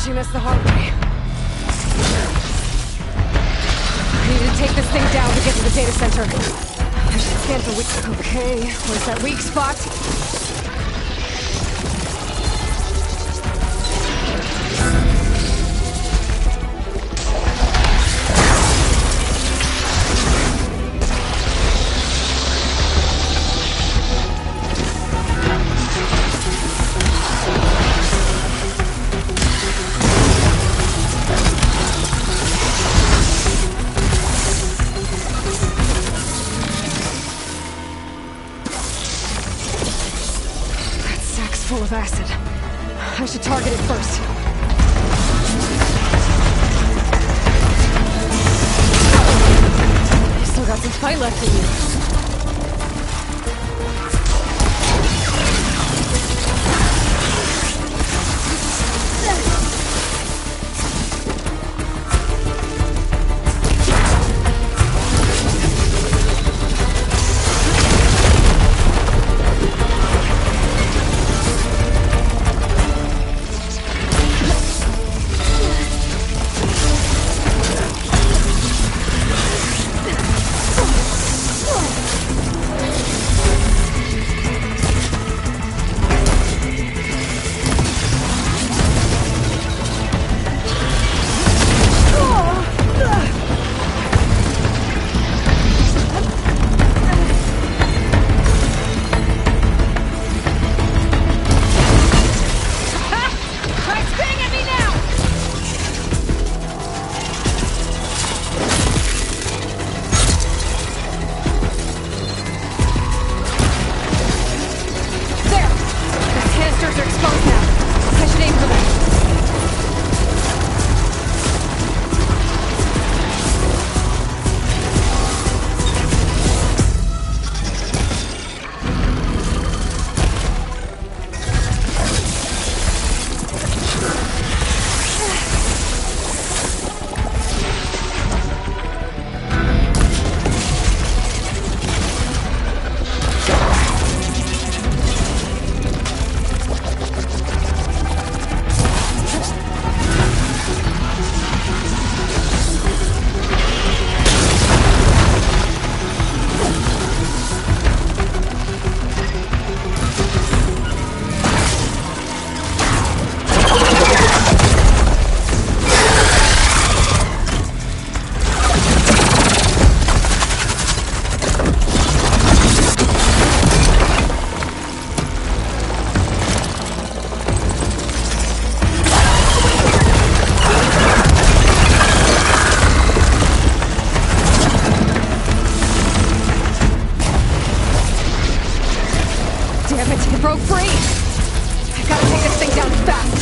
She missed the hard way. I need to take this thing down to get to the data center. I should scan for weak. Okay, where's that weak spot? Full of acid. I should target it first. You still got some fight left in you. Broke free! I gotta take this thing down fast!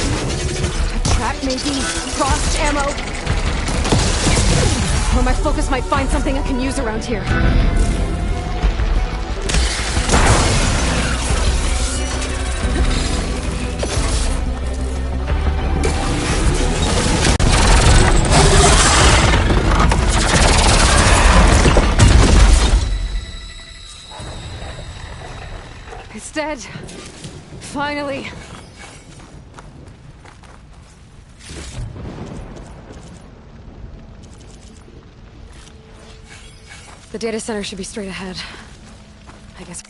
A trap, maybe? Frost ammo? Or my focus might find something I can use around here. It's dead. Finally. The data center should be straight ahead. I guess.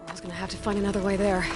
I was gonna have to find another way there.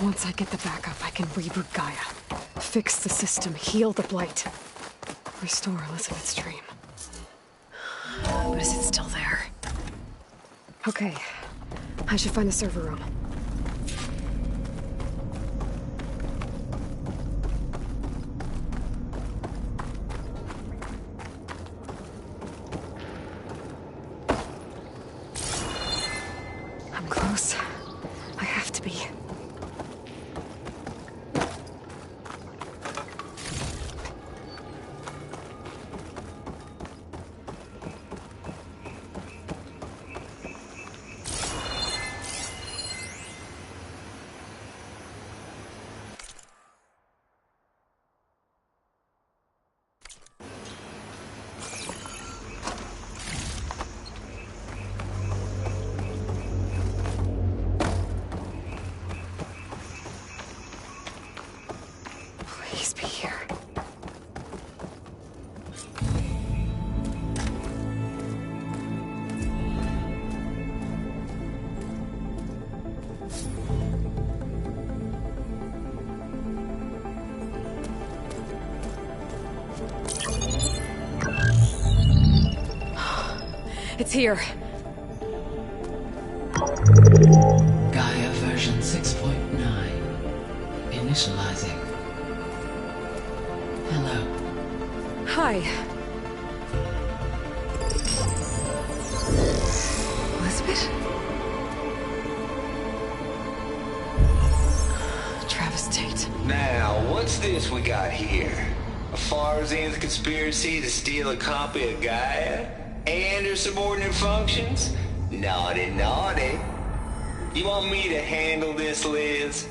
Once I get the backup, I can reboot Gaia. Fix the system, heal the Blight. Restore Elizabeth's dream. But is it still there? Okay. I should find the server room. I'm close. I have to be. Please be here. It's here. Gaia version 6.9. Initializing. Hello. Hi. Elizabeth? Travis Tate. Now, what's this we got here? A Farzian's conspiracy to steal a copy of Gaia and her subordinate functions? Naughty, naughty. You want me to handle this, Liz?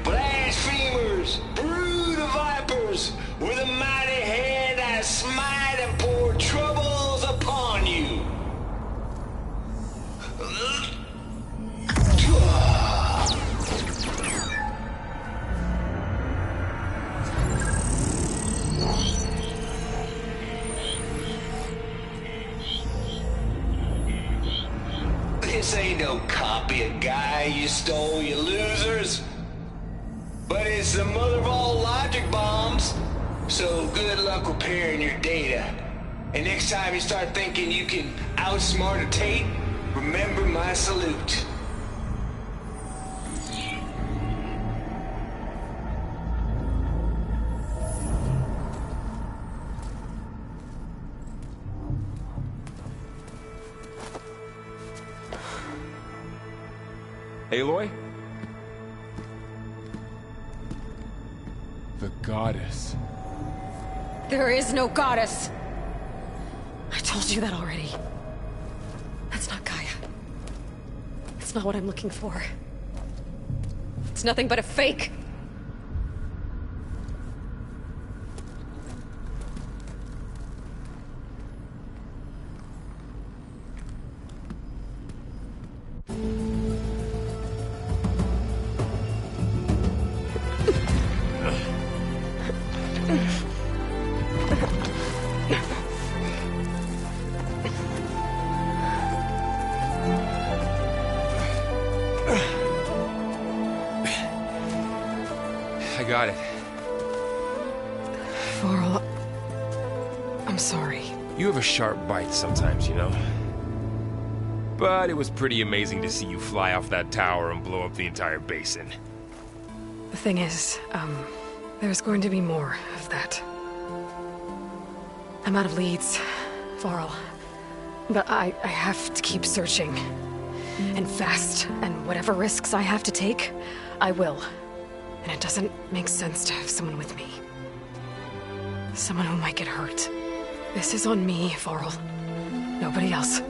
Blasphemers, brood of vipers, with a mighty hand I smite and pour troubles upon you. This ain't no copy of Gaia you stole, you losers. But it's the mother of all logic bombs. So good luck repairing your data. And next time you start thinking you can outsmart a Tate, remember my salute. Aloy? The goddess. There is no goddess! I told you that already. That's not Gaia. It's not what I'm looking for. It's nothing but a fake. I got it. Varl, I'm sorry. You have a sharp bite sometimes, you know? But it was pretty amazing to see you fly off that tower and blow up the entire basin. The thing is, there's going to be more of that. I'm out of leads, Varl. But I have to keep searching. And fast, and whatever risks I have to take, I will. And it doesn't make sense to have someone with me. Someone who might get hurt. This is on me, Varl. Nobody else.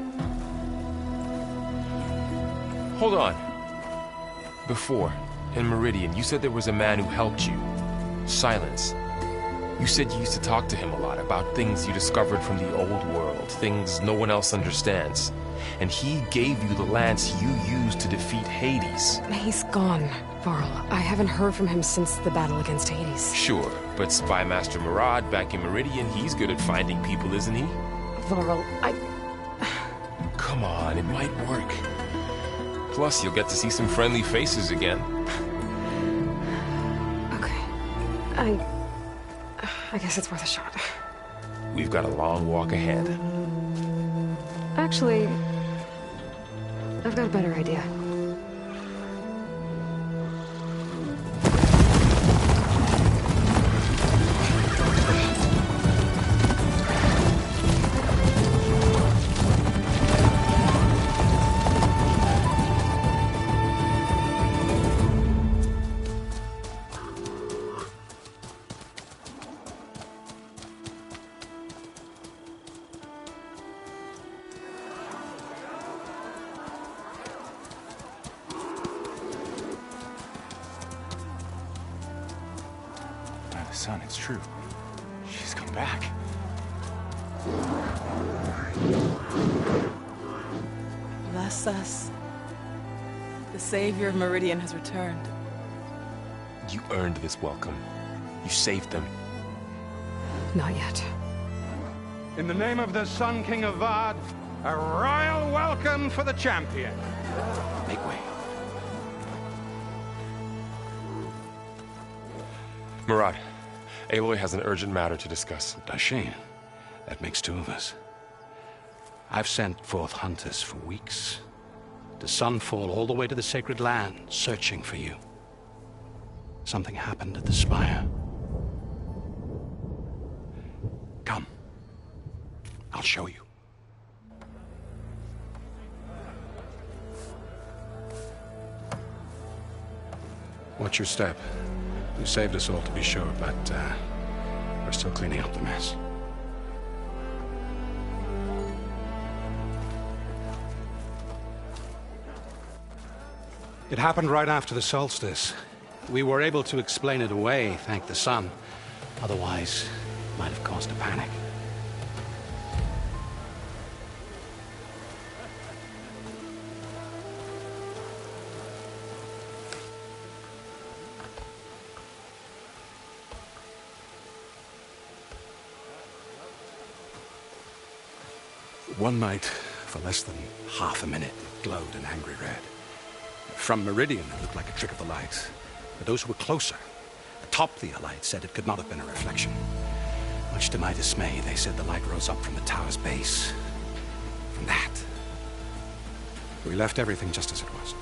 Hold on. Before, in Meridian, you said there was a man who helped you. Silence. You said you used to talk to him a lot about things you discovered from the old world, things no one else understands. And he gave you the lance you used to defeat Hades. He's gone, Varl. I haven't heard from him since the battle against Hades. Sure, but Spy Master Murad back in Meridian, he's good at finding people, isn't he? Varl, Come on, it might work. Plus, you'll get to see some friendly faces again. Okay. I guess it's worth a shot. We've got a long walk ahead. Actually, I've got a better idea. Son, it's true. She's come back. Bless us. The Savior of Meridian has returned. You earned this welcome. You saved them. Not yet. In the name of the Sun King of Vard, a royal welcome for the champion. Make way. Murad, Aloy has an urgent matter to discuss. Does she? That makes two of us. I've sent forth hunters for weeks, to Sunfall all the way to the Sacred Land, searching for you. Something happened at the Spire. Come. I'll show you. Watch your step. You saved us all, to be sure, but we're still cleaning up the mess. It happened right after the solstice. We were able to explain it away, thank the sun. Otherwise, it might have caused a panic. One night, for less than half a minute, it glowed an angry red. From Meridian, it looked like a trick of the light. But those who were closer, atop the light, said it could not have been a reflection. Much to my dismay, they said the light rose up from the tower's base. From that. We left everything just as it was.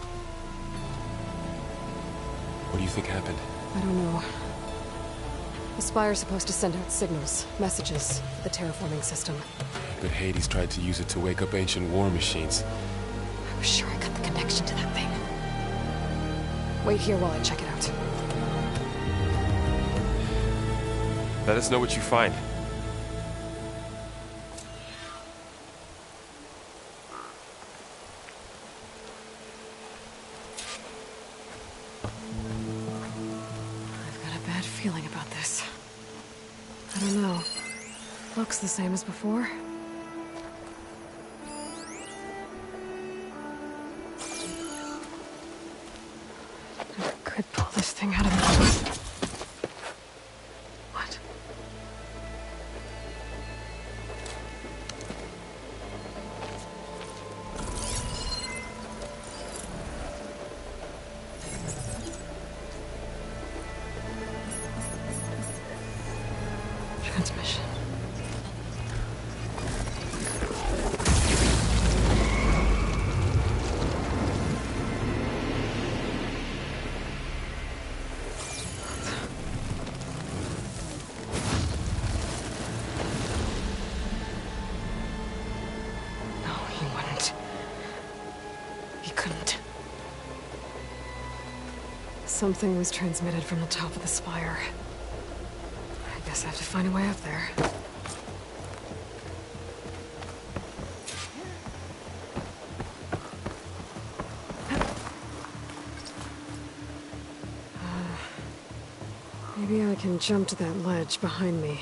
What do you think happened? I don't know. The Spire's supposed to send out signals, messages, for the terraforming system. But Hades tried to use it to wake up ancient war machines. I was sure I got the connection to that thing. Wait here while I check it out. Let us know what you find. I've got a bad feeling about this. I don't know. Looks the same as before. Could pull this thing out of me. What? Transmission. Something was transmitted from the top of the spire. I guess I have to find a way up there. Maybe I can jump to that ledge behind me.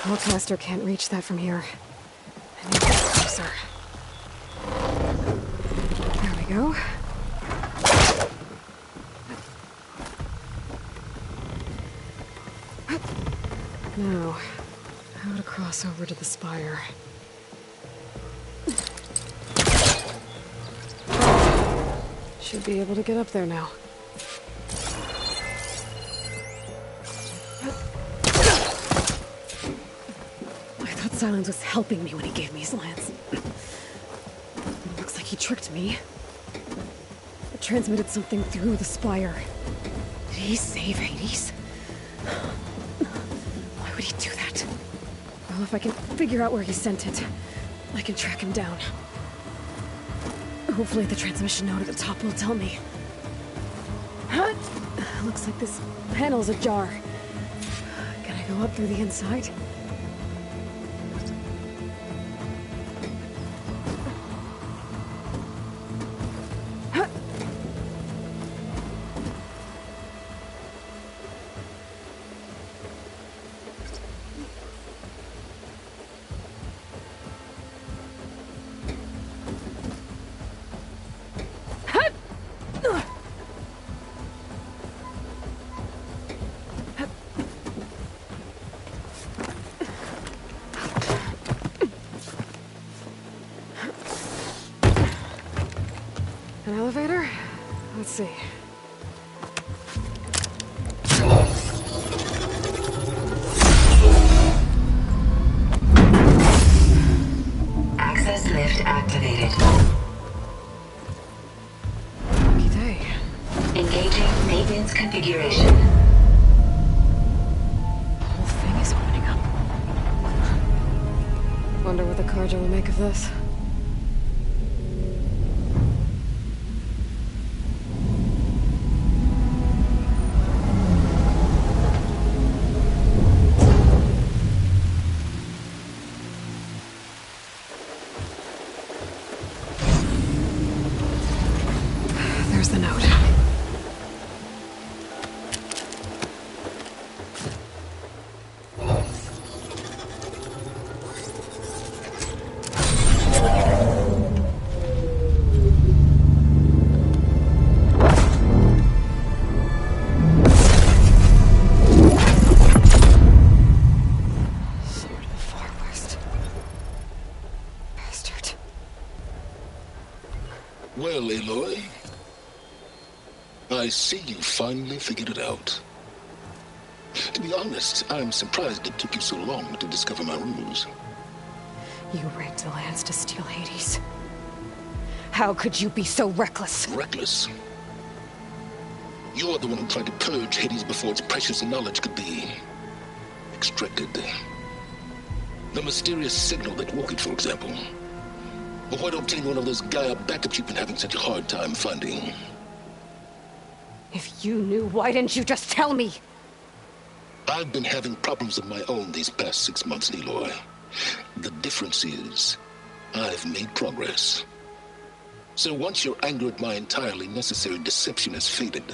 Hellcaster can't reach that from here. I need to get closer. There we go. Now, how to cross over to the spire. Should be able to get up there now. Silence was helping me when he gave me his lance. Looks like he tricked me. It transmitted something through the spire. Did he save Hades? Why would he do that? Well, if I can figure out where he sent it, I can track him down. Hopefully the transmission node at the top will tell me. Looks like this panel's ajar. Can I go up through the inside? An elevator? Let's see. Access lift activated. Lucky day. Engaging maintenance configuration. The whole thing is opening up. Wonder what the Carja will make of this. There's the note. Sword of the Far West. Bastard. Well, Aloy, I see you finally figured it out. To be honest, I'm surprised it took you so long to discover my ruse. You rigged the Lance to steal Hades. How could you be so reckless? Reckless? You're the one who tried to purge Hades before its precious knowledge could be extracted. The mysterious signal that woke it, for example. Or why to obtain one of those Gaia backups you've been having such a hard time finding. If you knew, why didn't you just tell me? I've been having problems of my own these past 6 months, Aloy. The difference is, I've made progress. So once your anger at my entirely necessary deception has faded,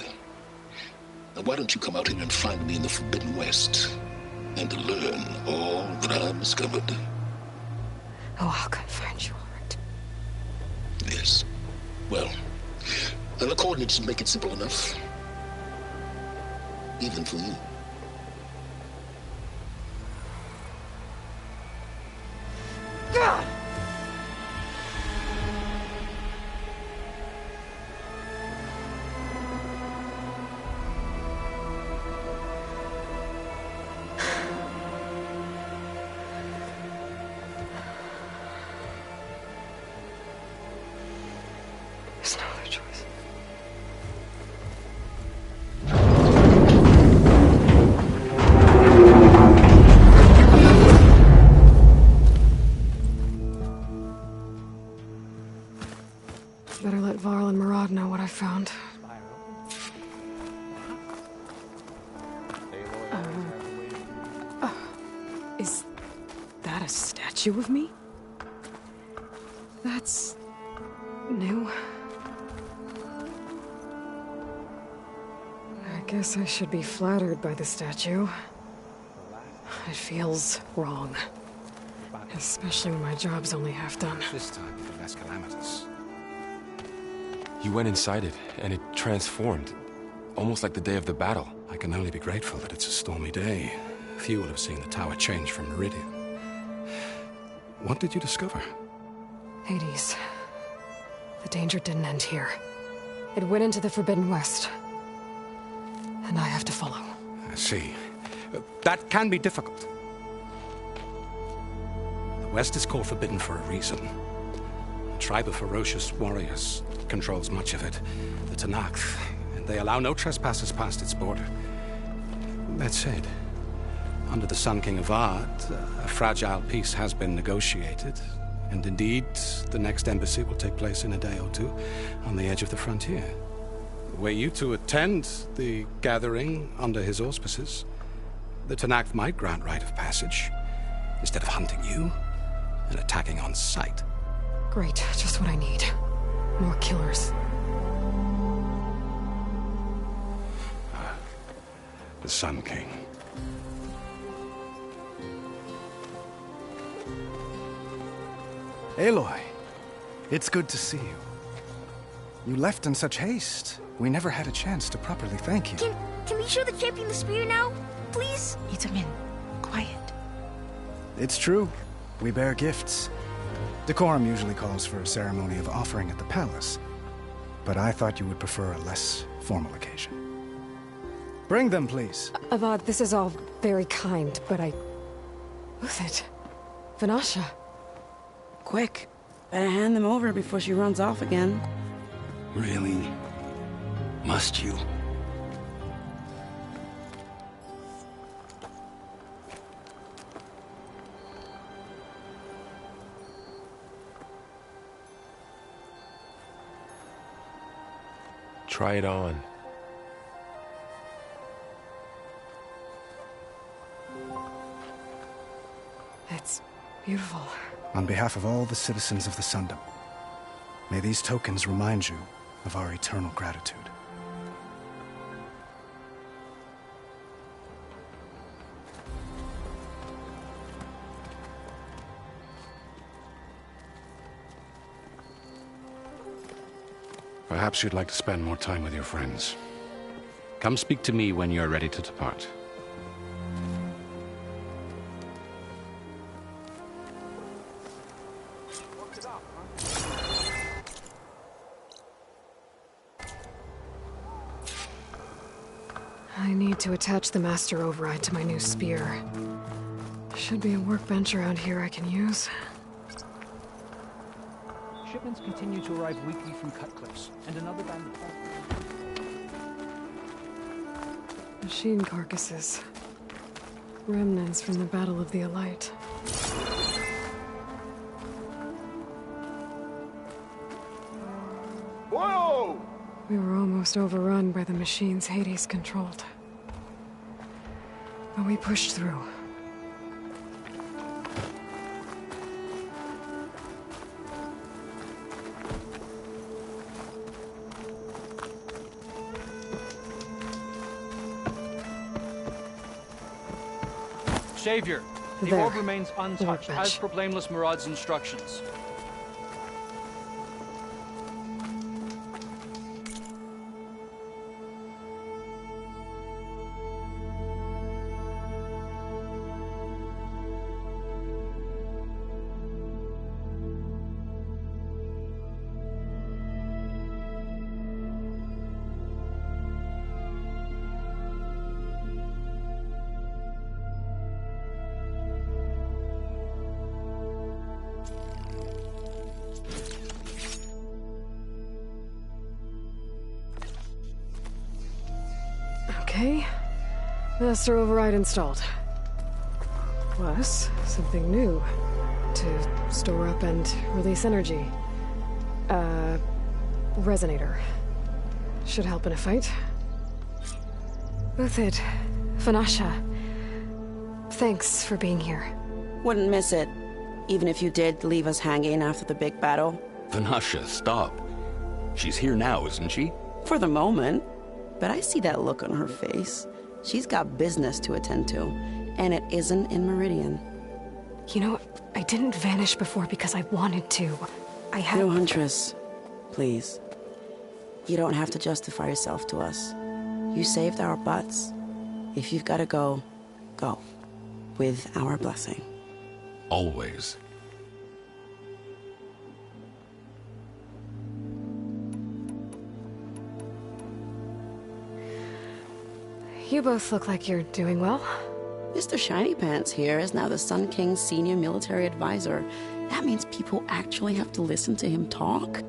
now why don't you come out here and find me in the Forbidden West, and learn all that I've discovered? Oh, I'll come find you, all right. Yes. Well, the coordinates make it simple enough. Even for you. God! There's no other choice. Better let Varl and Murad know what I found. Is that a statue of me? That's new. I guess I should be flattered by the statue. It feels wrong. Especially when my job's only half done. This time it'll be less calamitous. You went inside it, and it transformed. Almost like the day of the battle. I can only be grateful that it's a stormy day. Few will have seen the tower change from Meridian. What did you discover? Hades. The danger didn't end here. It went into the Forbidden West. And I have to follow. I see. That can be difficult. The West is called Forbidden for a reason. A tribe of ferocious warriors controls much of it. The Tenakth. And they allow no trespassers past its border. That said, under the Sun King Avad, a fragile peace has been negotiated. And indeed, the next embassy will take place in a day or two on the edge of the frontier. Were you to attend the gathering under his auspices, the Tenakth might grant right of passage, instead of hunting you and attacking on sight. Great, just what I need. More killers. The Sun King. Aloy, it's good to see you. You left in such haste. We never had a chance to properly thank you. Can we show the champion the spear now, please? Itamin, quiet. It's true. We bear gifts. Decorum usually calls for a ceremony of offering at the palace. but I thought you would prefer a less formal occasion. Bring them, please. Avad, this is all very kind, but Uthid. Vanasha. Quick. Better hand them over before she runs off again. Really? Must you? Try it on. It's beautiful. On behalf of all the citizens of the Sundom, may these tokens remind you of our eternal gratitude. Perhaps you'd like to spend more time with your friends. Come speak to me when you're ready to depart. I need to attach the Master Override to my new spear. Should be a workbench around here I can use. Shipments continue to arrive weekly from Cutcliffs, and another band of... Machine carcasses. Remnants from the Battle of the Elite. Whoa! We were almost overrun by the machines Hades controlled. But we pushed through. Savior, the There. orb remains untouched, Workbench. as per Blameless Murad's instructions. Okay. Master Override installed. Plus, something new. To store up and release energy. Resonator. Should help in a fight. Uthid. Vanasha. Thanks for being here. Wouldn't miss it. Even if you did leave us hanging after the big battle. Vanasha, stop. She's here now, isn't she? For the moment. But I see that look on her face. She's got business to attend to. And it isn't in Meridian. You know, I didn't vanish before because I wanted to. I had... No, Huntress. Please. You don't have to justify yourself to us. You saved our butts. If you've got to go, go. With our blessing. Always. You both look like you're doing well. Mr. Shiny Pants here is now the Sun King's senior military advisor. That means people actually have to listen to him talk?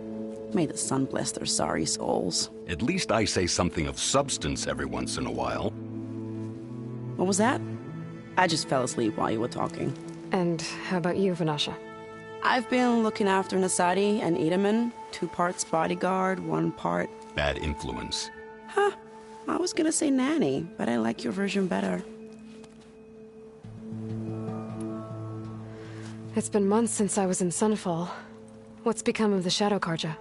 May the sun bless their sorry souls. At least I say something of substance every once in a while. What was that? I just fell asleep while you were talking. And how about you, Vanasha? I've been looking after Nasadi and Edaman. 2 parts bodyguard, 1 part... Bad influence. Huh. I was gonna say nanny, but I like your version better. It's been months since I was in Sunfall. What's become of the Shadow Carja?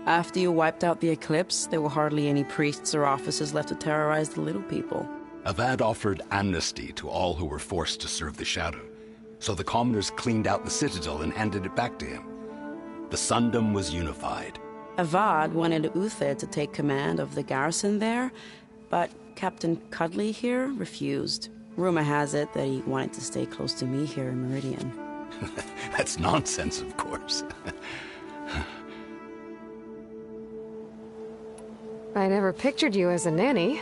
After you wiped out the Eclipse, there were hardly any priests or officers left to terrorize the little people. Avad offered amnesty to all who were forced to serve the Shadow, so the commoners cleaned out the Citadel and handed it back to him. The Sundom was unified. Avad wanted Uthid to take command of the garrison there, but Captain Cudley here refused. Rumor has it that he wanted to stay close to me here in Meridian. I never pictured you as a nanny.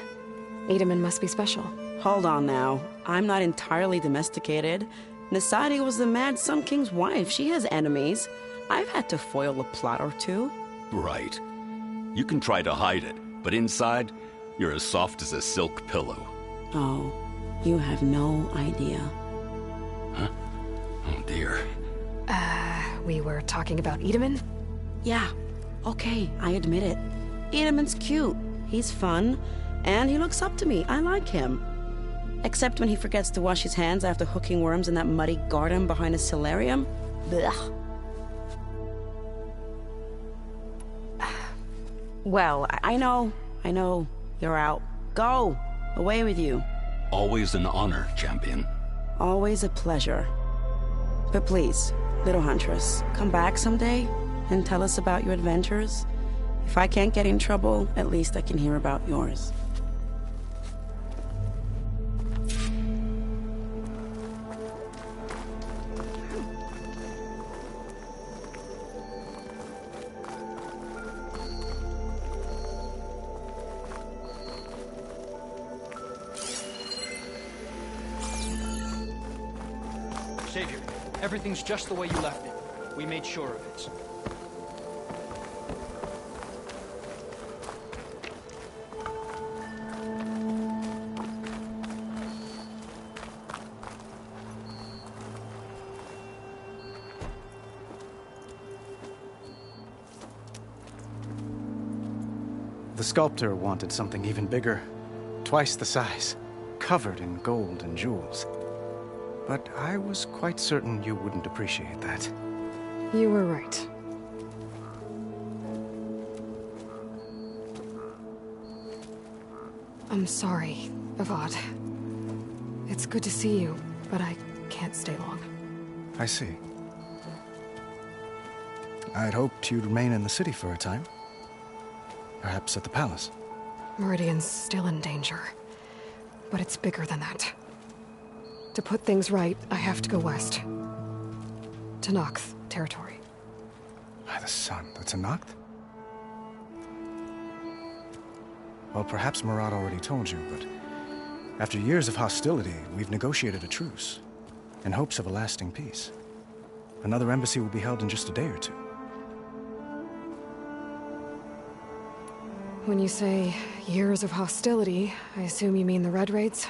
Edaman must be special. Hold on now. I'm not entirely domesticated. Nasadi was the Mad Sun King's wife. She has enemies. I've had to foil a plot or two. Right. You can try to hide it, but inside, you're as soft as a silk pillow. Oh, you have no idea. Huh? Oh dear. We were talking about Edaman? Yeah. Okay, I admit it. Edaman's cute. He's fun. And he looks up to me. I like him. Except when he forgets to wash his hands after hooking worms in that muddy garden behind his solarium. Blech. Well, I know. You're out. Go! Away with you. Always an honor, champion. Always a pleasure. But please, little huntress, come back someday and tell us about your adventures. If I can't get in trouble, at least I can hear about yours. Savior, everything's just the way you left it. We made sure of it. The sculptor wanted something even bigger, twice the size, covered in gold and jewels. But I was quite certain you wouldn't appreciate that. You were right. I'm sorry, Avad. It's good to see you, but I can't stay long. I see. I'd hoped you'd remain in the city for a time. Perhaps at the palace. Meridian's still in danger. But it's bigger than that. To put things right, I have to go west. To Noct territory. By the sun, that's a Noct? Well, perhaps Murad already told you, but after years of hostility, we've negotiated a truce, in hopes of a lasting peace. Another embassy will be held in just a day or two. When you say years of hostility, I assume you mean the Red Raids?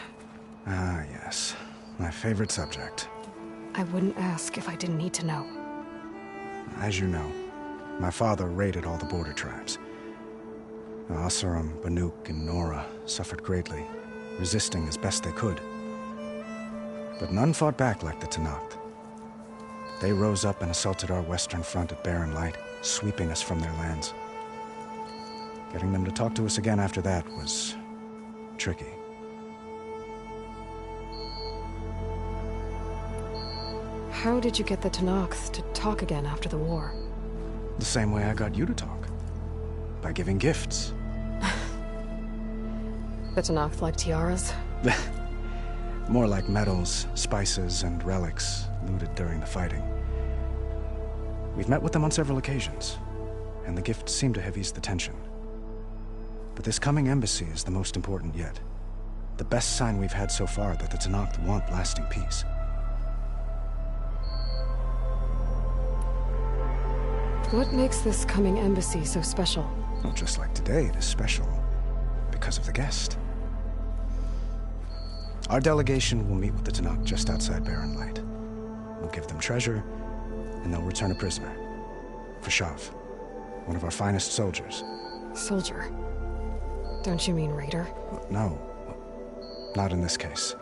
Ah, yes. My favorite subject. I wouldn't ask if I didn't need to know. As you know, my father raided all the border tribes. The Oseram, Banuk, and Nora suffered greatly, resisting as best they could. But none fought back like the Tenakth. They rose up and assaulted our western front at Barren Light, sweeping us from their lands. Getting them to talk to us again after that was tricky. How did you get the Tenakth to talk again after the war? The same way I got you to talk. By giving gifts. The Tenakth like tiaras? More like medals, spices, and relics looted during the fighting. We've met with them on several occasions, and the gifts seem to have eased the tension. But this coming embassy is the most important yet. The best sign we've had so far that the Tenakth want lasting peace. What makes this coming embassy so special? Well, just like today, it is special because of the guest. Our delegation will meet with the Tenakth just outside Barren Light. We'll give them treasure, and they'll return a prisoner. Fashav, one of our finest soldiers. Soldier? Don't you mean raider? No, not in this case.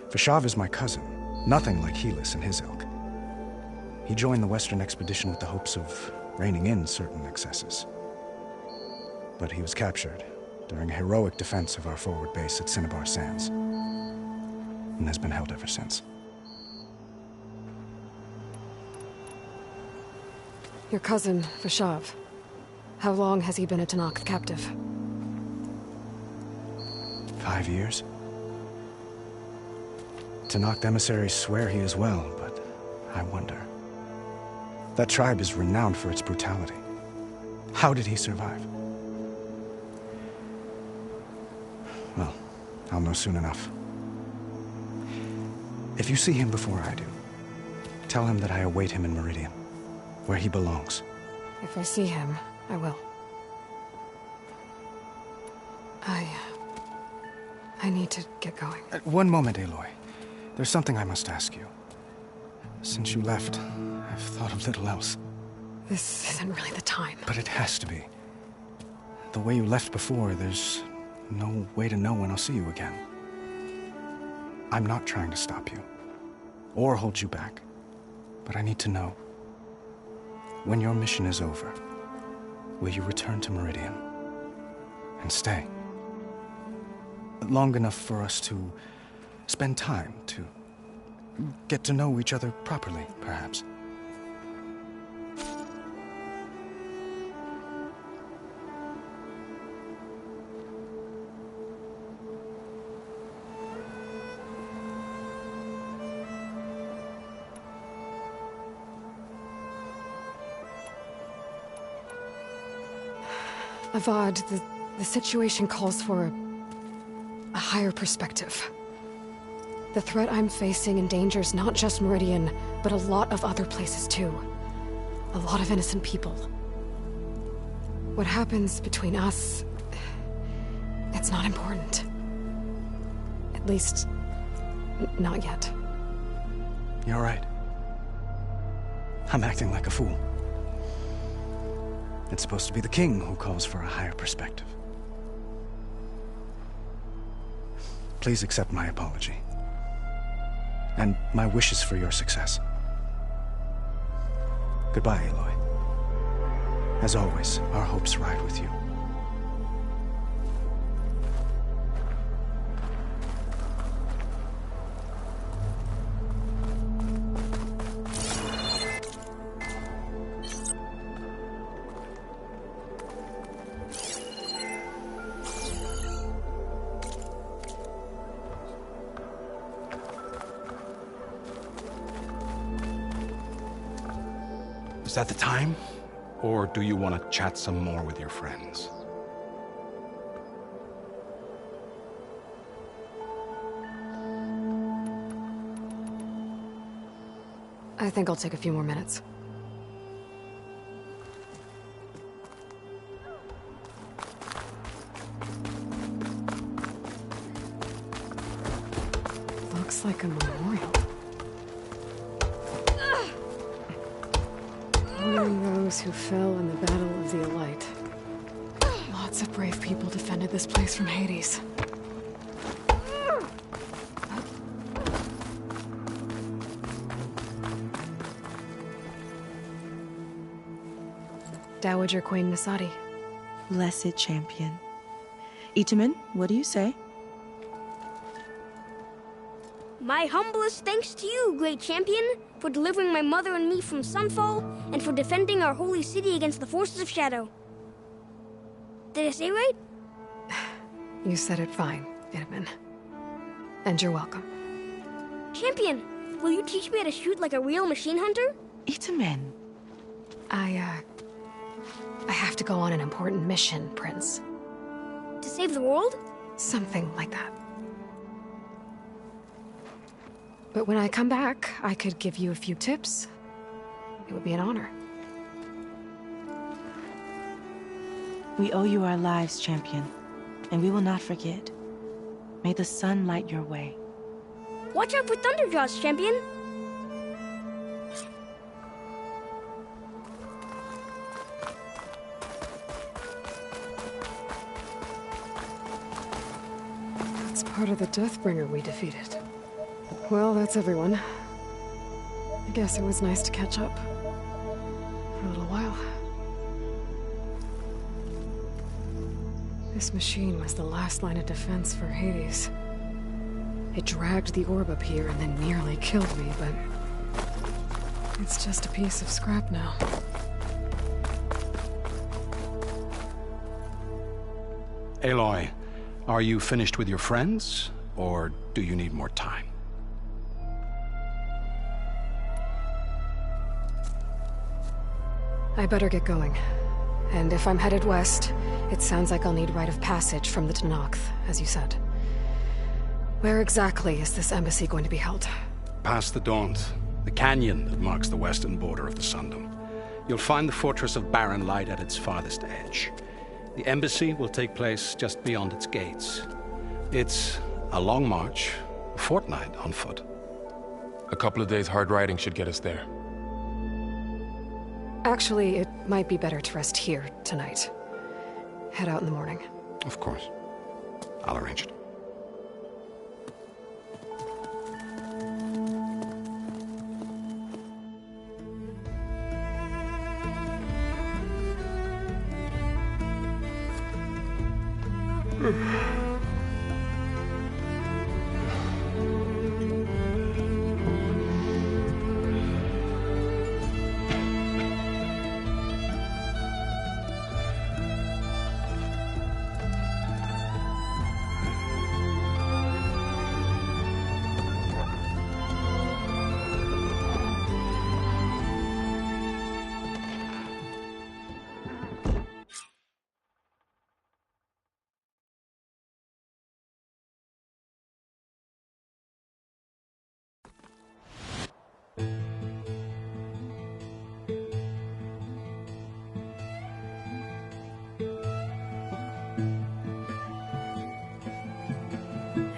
Fashav is my cousin, nothing like Helis and his ilk. He joined the Western expedition with the hopes of reining in certain excesses. But he was captured during a heroic defense of our forward base at Cinnabar Sands, and has been held ever since. Your cousin, Fashav. How long has he been a Tenakth captive? 5 years. Tenakth emissaries swear he is well, but I wonder. That tribe is renowned for its brutality. How did he survive? I'll know soon enough. If you see him before I do, tell him that I await him in Meridian, where he belongs. If I see him, I will. I need to get going. One moment, Aloy. There's something I must ask you. Since you left, I've thought of little else. This isn't really the time. But it has to be. The way you left before, there's no way to know when I'll see you again. I'm not trying to stop you, or hold you back. But I need to know, when your mission is over, will you return to Meridian and stay? Long enough for us to spend time, to get to know each other properly, perhaps. Avad, the situation calls for a higher perspective. The threat I'm facing endangers not just Meridian, but a lot of other places too. A lot of innocent people. What happens between us, it's not important. At least, not yet. You're right. I'm acting like a fool. It's supposed to be the king who calls for a higher perspective. Please accept my apology. And my wishes for your success. Goodbye, Aloy. As always, our hopes ride with you. Is that the time? Or do you want to chat some more with your friends? I think I'll take a few more minutes. Looks like a memorial. Honoring those who fell in the Battle of the Elite. Lots of brave people defended this place from Hades. Dowager Queen Nasadi. Blessed champion. Itamen, what do you say? My humblest thanks to you, great champion, for delivering my mother and me from Sunfall, and for defending our holy city against the forces of Shadow. Did I say right? You said it fine, Itamen. And you're welcome. Champion, will you teach me how to shoot like a real machine hunter? Itamen. I have to go on an important mission, Prince. To save the world? Something like that. But when I come back, I could give you a few tips. It would be an honor. We owe you our lives, champion, and we will not forget. May the sun light your way. Watch out for Thunderjaws, champion! That's part of the Deathbringer we defeated. Well, that's everyone. I guess it was nice to catch up. For a little while. This machine was the last line of defense for Hades. It dragged the orb up here and then nearly killed me, but... it's just a piece of scrap now. Aloy, are you finished with your friends, or do you need more time? I better get going. And if I'm headed west, it sounds like I'll need rite of passage from the Tenakth, as you said. Where exactly is this embassy going to be held? Past the Daunt, the canyon that marks the western border of the Sundom. You'll find the fortress of Barren Light at its farthest edge. The embassy will take place just beyond its gates. It's a long march, a fortnight on foot. A couple of days hard riding should get us there. Actually, it might be better to rest here tonight. Head out in the morning. Of course. I'll arrange it.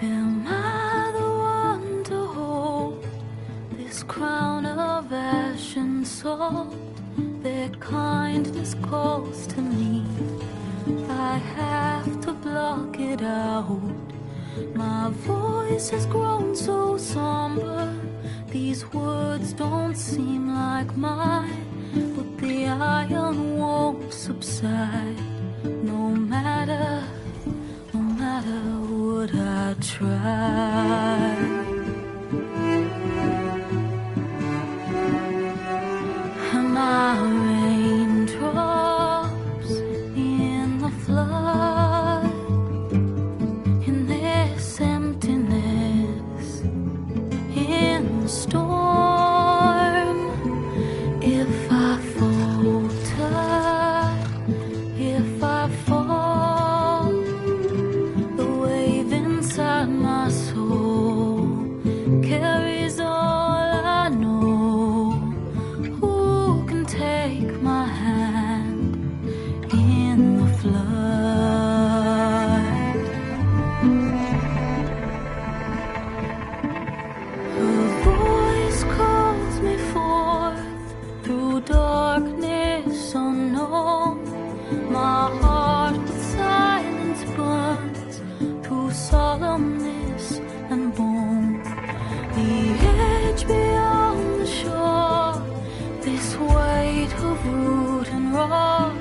Am I the one to hold this crown of ash and salt? Their kindness calls to me. I have to block it out. My voice has grown so somber. These words don't seem like mine, but the iron won't subside. No matter what I try. Am I raindrops in the flood? In this emptiness, in the storm. If I falter, if I fall, the wave inside my soul carries all I know. Who can take my hand in the flood? Her voice calls me forth through darkness unknown. My heart with silence burns through solemnness and bone. The edge beyond the shore, this weight of root and rock.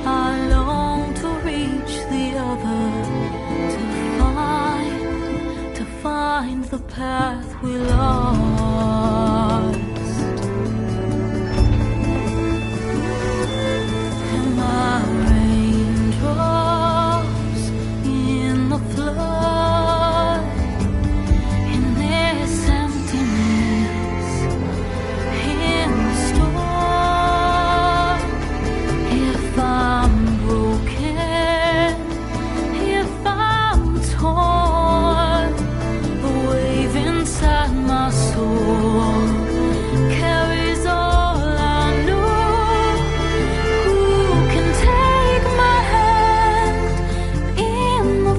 I long to reach the other, to find the path we lost. Am I raindrops in the flood? In this emptiness, in the storm. If I'm broken, if I'm torn, the wave inside my soul carries all I know. Who can take my hand in the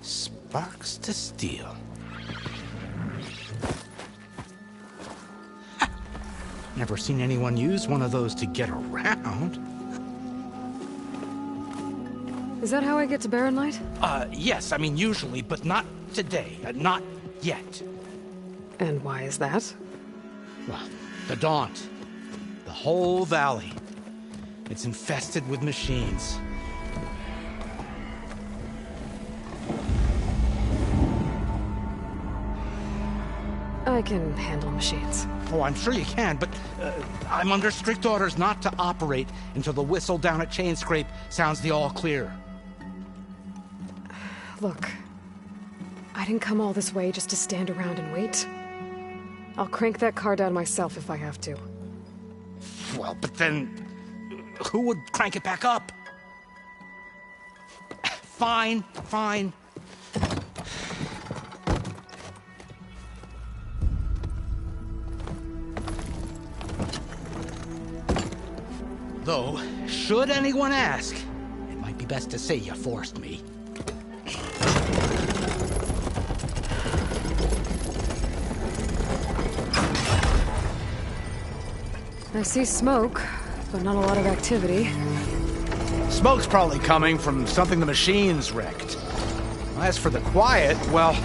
Sparks to steel. Never seen anyone use one of those to get around. Is that how I get to Barren Light? Yes, I mean usually, but not today. Not yet. And why is that? Well, the Daunt. The whole valley. It's infested with machines. I can handle machines. Oh, I'm sure you can, but I'm under strict orders not to operate until the whistle down at Chainscrape sounds the all clear. Look, I didn't come all this way just to stand around and wait. I'll crank that car down myself if I have to. Well, but then who would crank it back up? Fine, fine. Though, should anyone ask, it might be best to say you forced me. I see smoke, but not a lot of activity. Smoke's probably coming from something the machines wrecked. As for the quiet, well,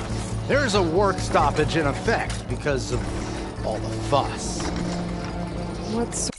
there's a work stoppage in effect because of all the fuss. What's...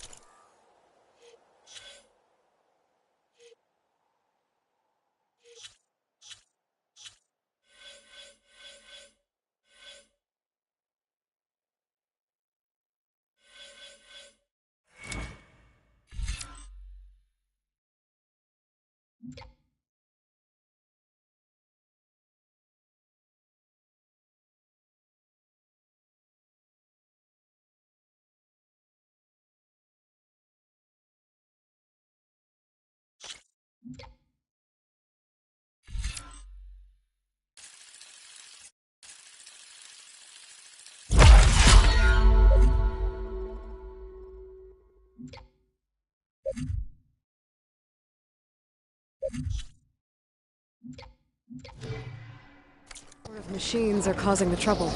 What if machines are causing the trouble?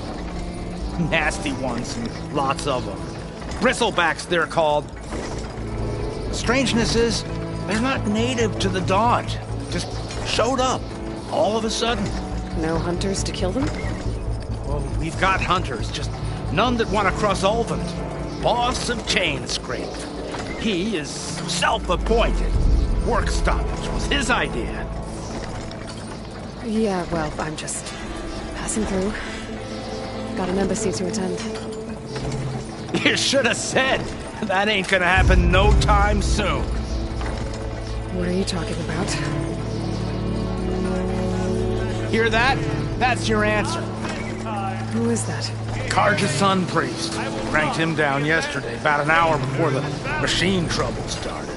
Nasty ones, and lots of them. Bristlebacks, they're called. The strangeness is, they're not native to the Dodge. Just showed up, all of a sudden. No hunters to kill them? Well, we've got hunters, just none that want to cross Ulvund. Boss of Chainscrape. He is self-appointed. Work stoppage was his idea. Yeah, well, I'm just passing through. Got an embassy to attend. You should have said. That ain't gonna happen no time soon. What are you talking about? Hear that? That's your answer. Who is that? Karja's Sun Priest. Cranked him down yesterday, about an hour before the machine trouble started.